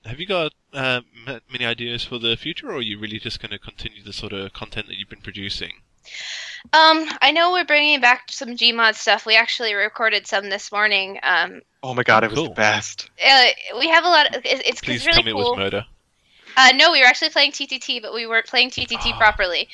Have you got many ideas for the future, or are you really just going to continue the sort of content that you've been producing? I know we're bringing back some Gmod stuff. We actually recorded some this morning. Oh my god, it was Cool. the best. We have a lot. It's Please really tell me cool. it was murder. No, we were actually playing TTT, but we weren't playing TTT Ah. properly.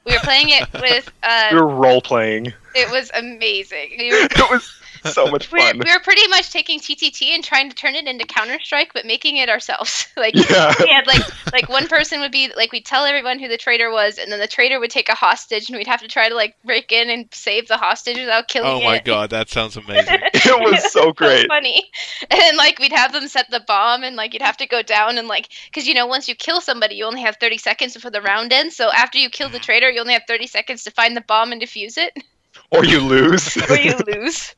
We were playing it with. We were role playing. It was amazing. It was so much fun. We were pretty much taking TTT and trying to turn it into Counter-Strike, but making it ourselves. Like Yeah. we had like one person would be like, we'd tell everyone who the traitor was, and then the traitor would take a hostage, and we'd have to try to like break in and save the hostage without killing Oh it. my god, that sounds amazing. It was so great. Funny. And then like we'd have them set the bomb, and like you'd have to go down and like, because once you kill somebody, you only have 30 seconds before the round ends. So after you kill the traitor, you only have 30 seconds to find the bomb and defuse it, Or you lose. or you lose.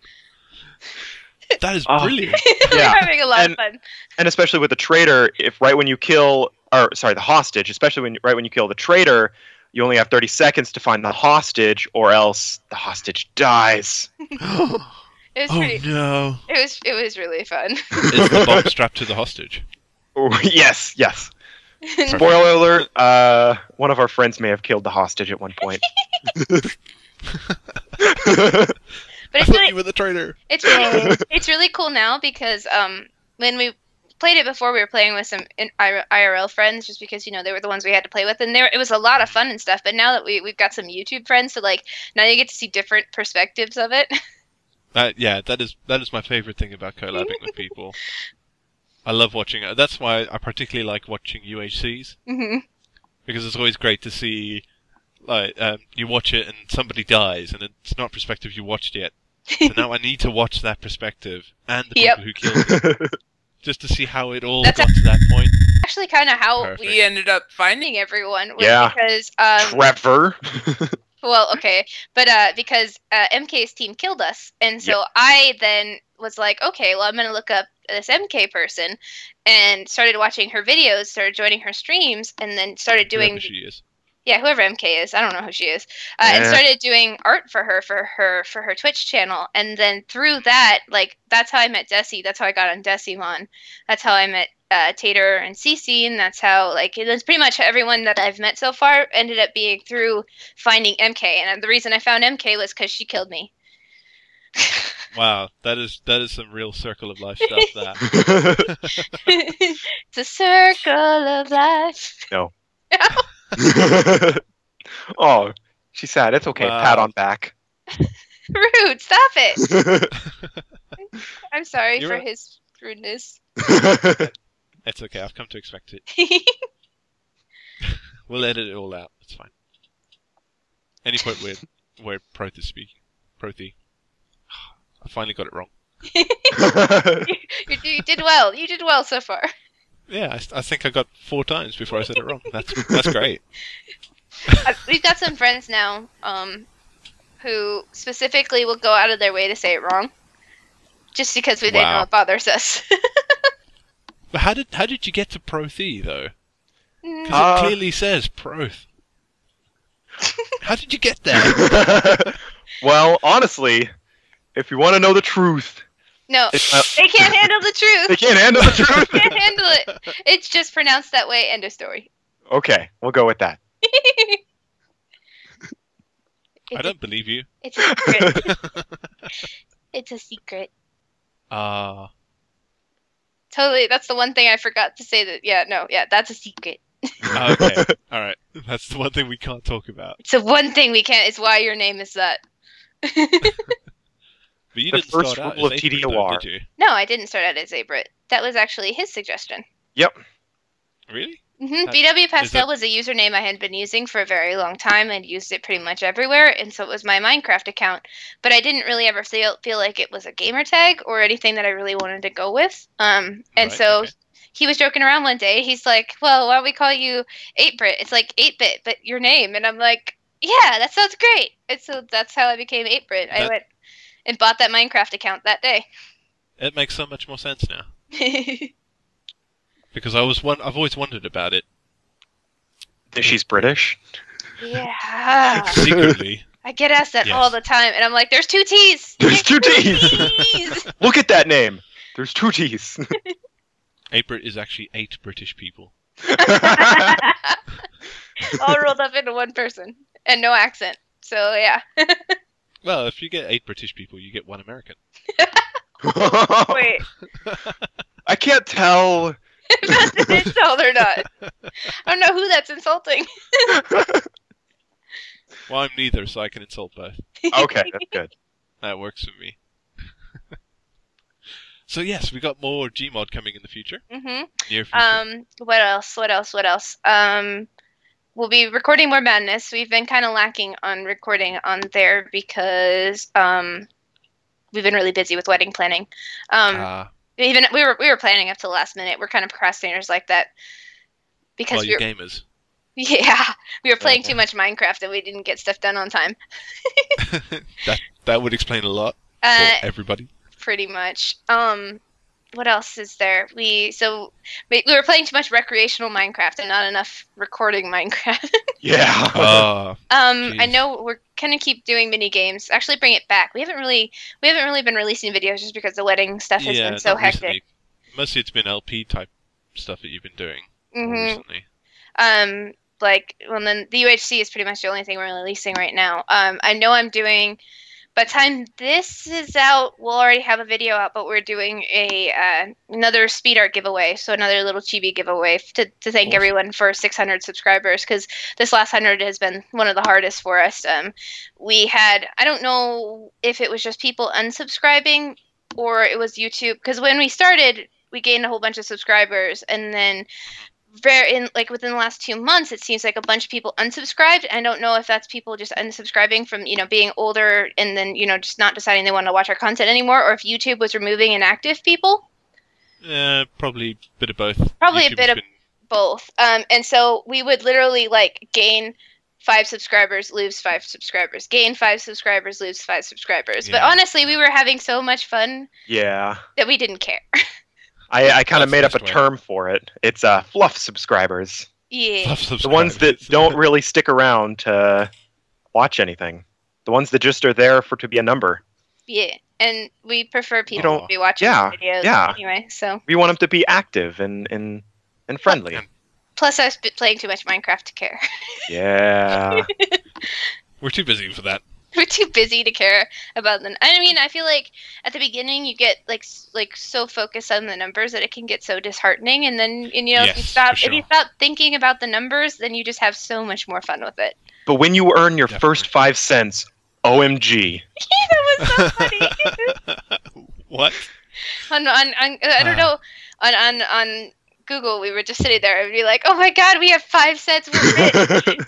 That is Oh. brilliant. We're Yeah. having a lot of And- fun. And especially with the traitor, if right when you kill, or sorry, the hostage, especially right when you kill the traitor, you only have 30 seconds to find the hostage, or else the hostage dies. It was Oh pretty. no. It was really fun. Is the bomb strapped to the hostage? Oh, yes. Spoiler alert, one of our friends may have killed the hostage at one point. But I it's thought really, you were the traitor. it's really cool now because when we played it before, we were playing with some IRL friends, just because they were the ones we had to play with, and it was a lot of fun and stuff. But now that we've got some YouTube friends, so like now you get to see different perspectives of it. Yeah, that is my favorite thing about collabing with people. I love watching it. That's why I particularly like watching UHCs, Hmm. because it's always great to see, like, you watch it and somebody dies, and it's not perspective you watched yet. So now I need to watch that perspective and the Yep. people who killed it, just to see how it all That's got to that point. Actually, kind of how Perfect. we ended up finding everyone. Was Yeah. Because Trevor. well, okay, but because MK's team killed us, and so Yep. I then was like, okay, well, I'm gonna look up this MK person, and started watching her videos, started joining her streams, and then started doing Whoever she is. yeah, whoever MK is, I don't know who she is, and Yeah. started doing art for her Twitch channel, and then through that, like that's how I met Desi. That's how I got on Decimon. That's how I met Tater and Cece, and that's how that's pretty much everyone that I've met so far ended up being through finding MK. And the reason I found MK was because she killed me. Wow, that is some real circle of life stuff. That It's a circle of life. No. Oh, she's sad. It's okay. Wow. Pat on back. Rude, stop it. I'm sorry You're for right. his rudeness. It's okay. I've come to expect it. We'll edit it all out. It's fine. Any point where Proth is speaking. Prothy. I finally got it wrong. You did well. You did well so far. Yeah, I think I got 4 times before I said it wrong. That's great. We've got some friends now who specifically will go out of their way to say it wrong, just because we didn't know Wow. it bothers us. But how did you get to Prothy though? Mm, Because it clearly says Proth. How did you get there? Well, honestly, if you want to know the truth, No, they can't handle the truth. they can't handle the truth. They can't handle it. It's just pronounced that way. End of story. Okay, we'll go with that. I don't believe you. It's a secret. It's a secret. Totally. That's the one thing I forgot to say. That's a secret. Okay, all right. That's the one thing we can't talk about. It's the one thing we can't. It's why your name is that. But you The didn't first start out rule as of April, TDOR. though, did you? No, I didn't start out as Abrit. That was actually his suggestion. Yep. Really? BW Pastel that- was a username I had been using for a very long time and used it pretty much everywhere, and so it was my Minecraft account. But I didn't really ever feel like it was a gamer tag or anything that I really wanted to go with. Okay. He was joking around one day. He's like, "Well, why don't we call you 8-Brit? It's like 8-bit, but your name." And I'm like, "Yeah, that sounds great." And so that's how I became 8-Brit. I went and bought that Minecraft account that day. It makes so much more sense now. Because I've always wondered about it. She's British. Yeah. Secretly. I get asked that Yes. all the time, and I'm like, "There's 2 T's." There's 2 T's. T's. Look at that name. There's 2 T's. 8-Brit is actually 8 British people. All rolled up into one person and no accent. So yeah. Well, if you get 8 British people, you get 1 American. Wait, I can't tell. if that's an insult or not. I don't know who that's insulting. Well, I'm neither, so I can insult both. Okay, that's good. That works for me. So yes, we got more Gmod coming in the future. Mhm. Near future. What else? We'll be recording more madness. We've been kind of lacking on recording on there because we've been really busy with wedding planning. Even we were planning up to the last minute. We're kind of procrastinators like that because well, you're gamers. Yeah, we were playing too much Minecraft and we didn't get stuff done on time. that would explain a lot for everybody. Pretty much. What else is there? We were playing too much recreational Minecraft and not enough recording Minecraft. Yeah. I know we're gonna keep doing mini games. Actually, bring it back. We haven't really been releasing videos just because the wedding stuff has been so not hectic. recently. Mostly it's been LP type stuff that you've been doing more recently. Then the UHC is pretty much the only thing we're releasing right now. I know I'm doing. By the time this is out, we'll already have a video out, but we're doing another speed art giveaway, so another little chibi giveaway to thank everyone for 600 subscribers, because this last 100 has been one of the hardest for us. We had, I don't know if it was just people unsubscribing or it was YouTube, because when we started, we gained a whole bunch of subscribers, and then within the last 2 months, it seems like a bunch of people unsubscribed. I don't know if that's people just unsubscribing from, being older and then, just not deciding they want to watch our content anymore, or if YouTube was removing inactive people. Probably a bit of both. Probably a bit of both. And so we would literally gain 5 subscribers, lose 5 subscribers, gain 5 subscribers, lose 5 subscribers. Yeah. But honestly, we were having so much fun. Yeah. That we didn't care. I kind of made up a term for it. It's fluff subscribers. Yeah. Fluff subscribers. The ones that don't really stick around to watch anything. The ones that just are there to be a number. Yeah, and we prefer people to be watching videos anyway. So we want them to be active and friendly. Plus, I was playing too much Minecraft to care. Yeah. We're too busy for that. We're too busy to care about them. I mean, I feel like at the beginning you get like so focused on the numbers that it can get so disheartening, and then yes, if you stop thinking about the numbers, then you just have so much more fun with it. But when you earn your first 5 cents, OMG. That was so funny. What? I don't know. On Google, we were just sitting there and be like, "Oh my God, we have 5 cents. We're rich."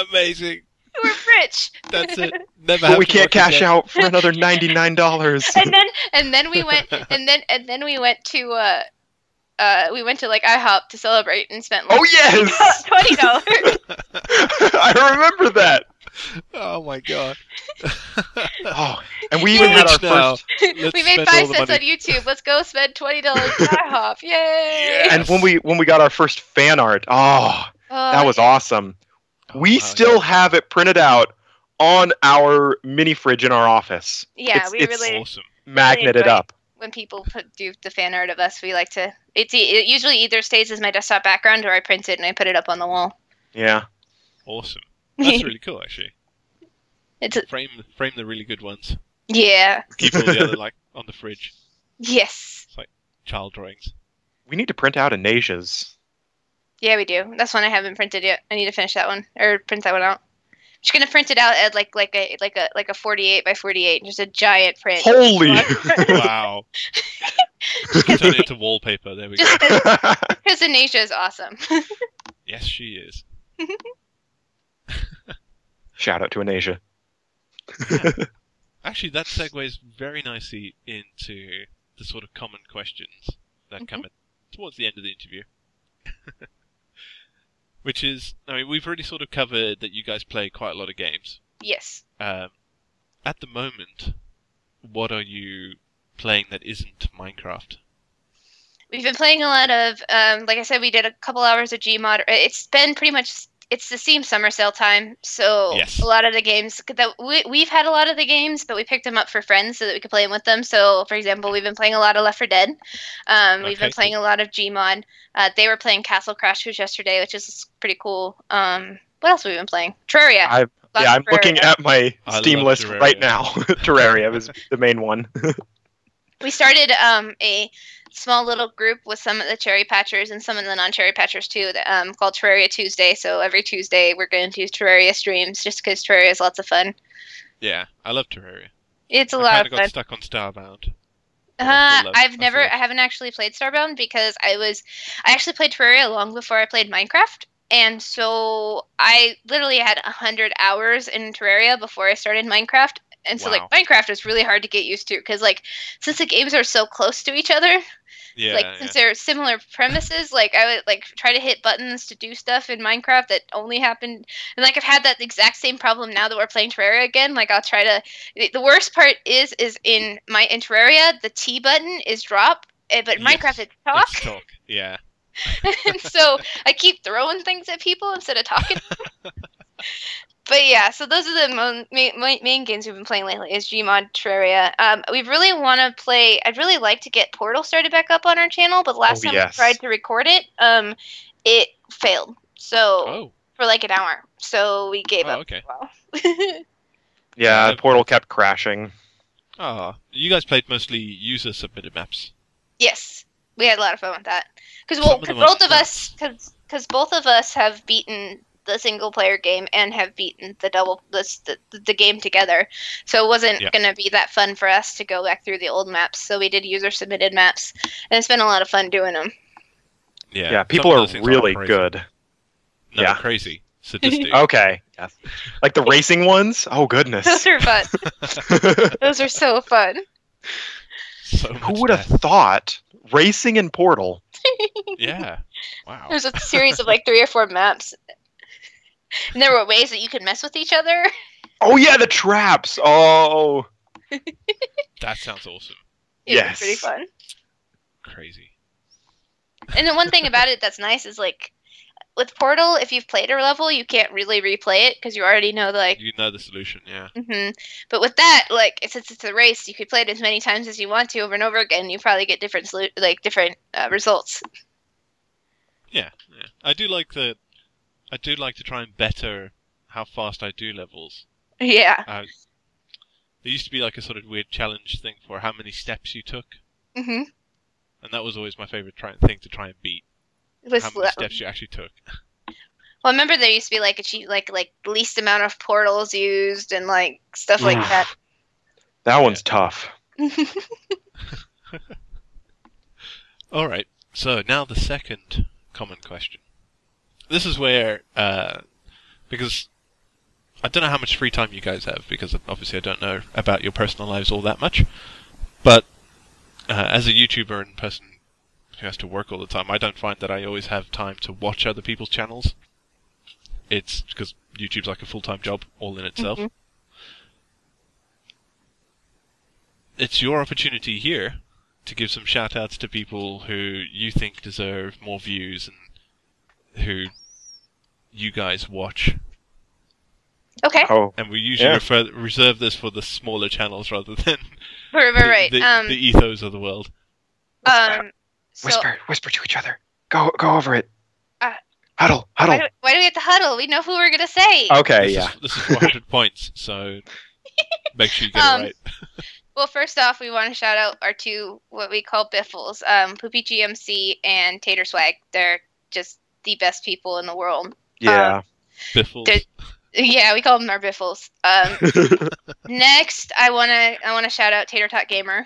Amazing. We're rich. That's it. Never. But we can't cash out for another $99. and then we went to IHOP to celebrate and spent $20. I remember that. Oh my God. And we even had our first. We made 5 cents on YouTube. Let's go spend $20 at IHOP. Yay! Yes. And when we got our first fan art, that was awesome. We still have it printed out on our mini fridge in our office. Yeah, it's really awesome. magneted up. When people do the fan art of us, we like to. It usually either stays as my desktop background or I print it and I put it up on the wall. Yeah. Awesome. That's really cool, actually. It's frame the really good ones. Yeah. Keep all the other on the fridge. Yes. It's like child drawings. We need to print out Anasia's. Yeah, we do. That's one I haven't printed yet. I need to finish that one or print that one out. Just gonna print it out at like a 48 by 48, just a giant print. Holy! Wow. Turn it into wallpaper. There we go. Because Anasia is awesome. Yes, she is. Shout out to Anasia. Yeah. Actually, that segues very nicely into the sort of common questions that come towards the end of the interview. Which is, I mean, we've already sort of covered that you guys play quite a lot of games. Yes. At the moment, what are you playing that isn't Minecraft? We've been playing a lot of, like I said, we did a couple hours of Gmod. It's been pretty much, it's the Steam summer sale time, so yes. A lot of the games, that we've had a lot of the games, but we picked them up for friends so that we could play them with them. So, for example, we've been playing a lot of Left 4 Dead. We've been playing a lot of Gmod. They were playing Castle Crashers yesterday, which is pretty cool. What else have we been playing? Terraria. I'm looking at my Steam list right now. Terraria was the main one. We started a small little group with some of the Cherry Patchers and some of the non-Cherry Patchers too, called Terraria Tuesday. So every Tuesday we're going to do Terraria streams just because Terraria is lots of fun. Yeah, I love Terraria. It's a lot of fun. I got stuck on Starbound. I haven't actually played Starbound because I actually played Terraria long before I played Minecraft. And so I literally had 100 hours in Terraria before I started Minecraft. And so, like, Minecraft is really hard to get used to because, like, since the games are so close to each other, since they're similar premises, like, I would, like, try to hit buttons to do stuff in Minecraft that only happened. And, like, I've had that exact same problem now that we're playing Terraria again. Like, I'll try to. The worst part is in Terraria, the T button is drop, but in Minecraft it's talk. It's talk, yeah. And so I keep throwing things at people instead of talking. But yeah, so those are the main games we've been playing lately is Gmod, Terraria. We really want to play. I'd really like to get Portal started back up on our channel, but last time we tried to record it, it failed. So for like an hour, so we gave up. Okay. Yeah, Portal kept crashing. Oh, you guys played mostly user-submitted maps. Yes, we had a lot of fun with that because both of us have beaten the single player game and have beaten the game together, so it wasn't going to be that fun for us to go back through the old maps, so we did user submitted maps and it's been a lot of fun doing them. Yeah, people are really good. No, crazy sadistic. Okay, yes. Like the racing ones. Oh goodness, those are fun. Those are so fun. Who would have thought racing in Portal? Yeah, wow. There's a series of like 3 or 4 maps. And there were ways that you could mess with each other. Oh yeah, the traps. Oh. That sounds awesome. It's pretty fun. Crazy. And the one thing about it that's nice is like with Portal, if you've played a level, you can't really replay it because you already know you know the solution, yeah. But with that, like since it's a race, you could play it as many times as you want to over and over again. You probably get different results. Yeah. I do like to try and better how fast I do levels. Yeah. There used to be like a sort of weird challenge thing for how many steps you took. And that was always my favorite thing to try and beat. How many steps you actually took. Well, I remember there used to be like like least amount of portals used and like stuff like that. That one's tough. All right. So now the second common question. This is where, because I don't know how much free time you guys have, because obviously I don't know about your personal lives all that much, but as a YouTuber and person who has to work all the time, I don't find that I always have time to watch other people's channels. It's because YouTube's like a full-time job all in itself. It's your opportunity here to give some shout-outs to people who you think deserve more views and who you guys watch Okay. Oh, And we usually Yeah. reserve this for the smaller channels rather than Right. the ethos of the world. So whisper to each other. Go over it. Uh, Huddle. why do we have to huddle? We know who we're gonna say. Okay, This is 400 points, so make sure you get it right. Well, first off, we want to shout out our two what we call biffles, Poopy GMC and Tater Swag. They're just the best people in the world. Yeah. Biffles. Yeah, we call them our biffles. Next, I wanna shout out Tater Tot Gamer,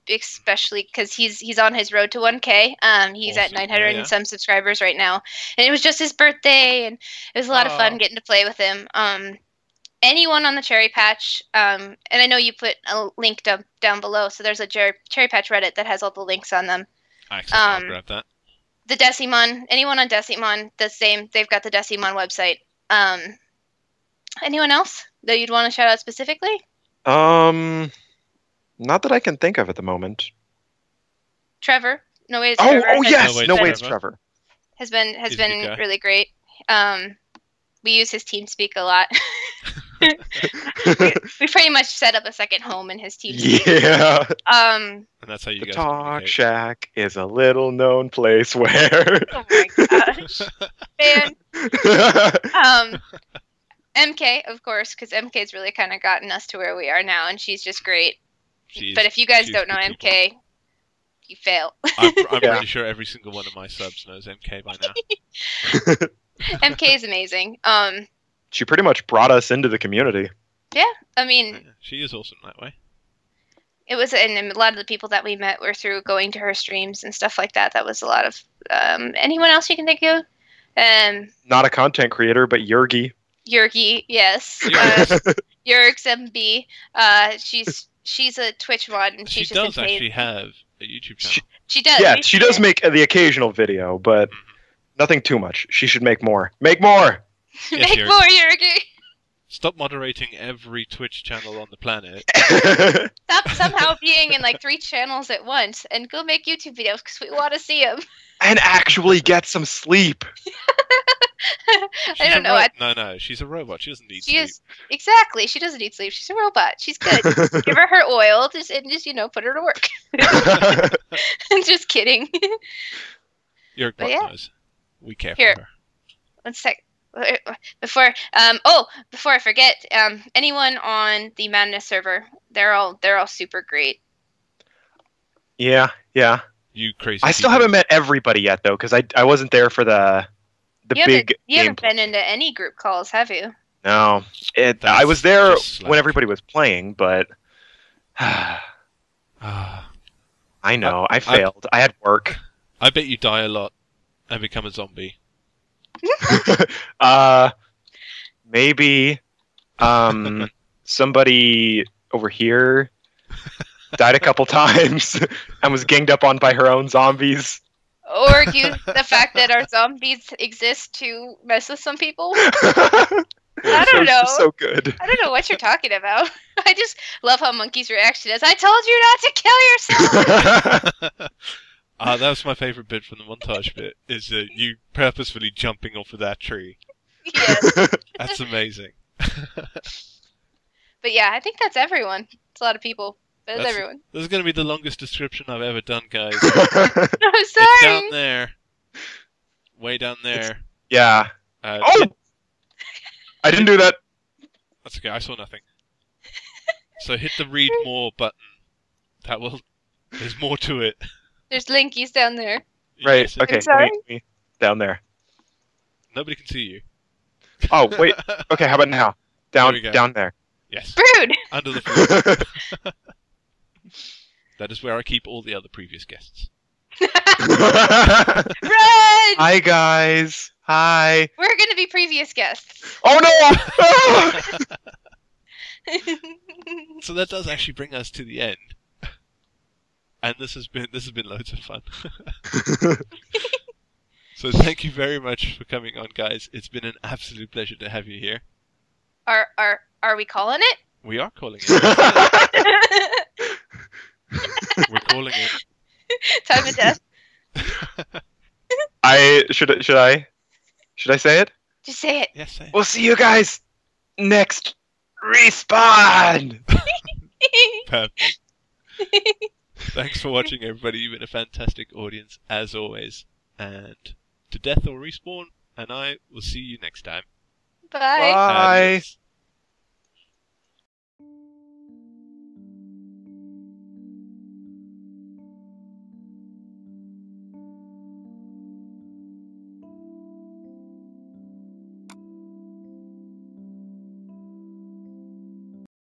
especially because he's on his road to 1K. He's at Awesome. 900 Yeah. and some subscribers right now, and it was just his birthday, and it was a lot of fun getting to play with him. Anyone on the Cherry Patch, and I know you put a link down below, so there's a Cherry Patch Reddit that has all the links on them. Excellent, I'll grab that. The Decimon, anyone on Decimon, the same. They've got the Decimon website. Anyone else that you'd want to shout out specifically? Not that I can think of at the moment. Trevor. No way. It's Trevor. Yes. No way, it's Trevor. Has been He's a good guy. really great. We use his TeamSpeak a lot. we pretty much set up a second home in his TeamSpeak. Yeah. And that's how you The guys Talk communicate. Shack is a little known place where. Oh my gosh. And MK, of course, because MK's really kind of gotten us to where we are now, and she's just great. But if you guys don't know MK, you fail. I'm pretty sure every single one of my subs knows MK by now. MK is amazing. She pretty much brought us into the community. Yeah, I mean, Yeah, she is awesome that way. it was, and a lot of the people that we met were through going to her streams and stuff like that. That was a lot of. Anyone else you can think of? Not a content creator, but Yergi. Yergi, yes. Yergs MB. She's a Twitch mod, and She she's just does actually have a YouTube channel. She does. Yeah, she does make the occasional video, but nothing too much. She should make more. Make more! Yes, Make Yerg. more, Yergi! Stop moderating every Twitch channel on the planet. Stop somehow being in like 3 channels at once, and go make YouTube videos because we want to see them. And actually get some sleep. I don't know. No, she's a robot. She doesn't need She sleep. is exactly. She doesn't need sleep. She's a robot. She's good. Give her oil, just put her to work. Just kidding. Your But bot yeah. knows. We care Here. for her. 1 sec. Before I forget, anyone on the Madness server, they're all super great. Yeah. You crazy. I still people. haven't met everybody yet, though, because I wasn't there for the big You haven't gameplay. been into any group calls, have you? No, I That's was there just slack. when everybody was playing, but Ah, I know I failed. I had work. I bet you die a lot and become a zombie. Maybe somebody over here died a couple times and was ganged up on by her own zombies. Or use the fact that our zombies exist to mess with some people? I don't know. So good. I don't know what you're talking about. I just love how Monkey's reaction is, I told you not to kill yourself! That was my favourite bit from the montage bit, is you purposefully jumping off of that tree. Yes. That's amazing. But yeah, I think that's everyone. It's a lot of people. But that's everyone. This is going to be the longest description I've ever done, guys. I'm sorry! It's down there. Way down there. Yeah. Oh! I didn't do that. That's okay, I saw nothing. So hit the read more button. There's more to it. There's Linkies down there. Right. Yes, Okay. sorry? me down there. Nobody can see you. Oh wait. Okay. How about now? There we go. Down there. Yes. Rude! Under the floor. That is where I keep all the other previous guests. Run! Hi guys. Hi. We're gonna be previous guests. Oh no! So that does actually bring us to the end. And this has been loads of fun. So thank you very much for coming on, guys. It's been an absolute pleasure to have you here. Are we calling it? We are calling it. We're calling it. Time of death. Should I say it? Just say it. Yes, say it. We'll see you guys next respawn. Perfect. Thanks for watching, everybody. You've been a fantastic audience, as always. And to Death or Respawn, and I will see you next time. Bye. Bye. Adios.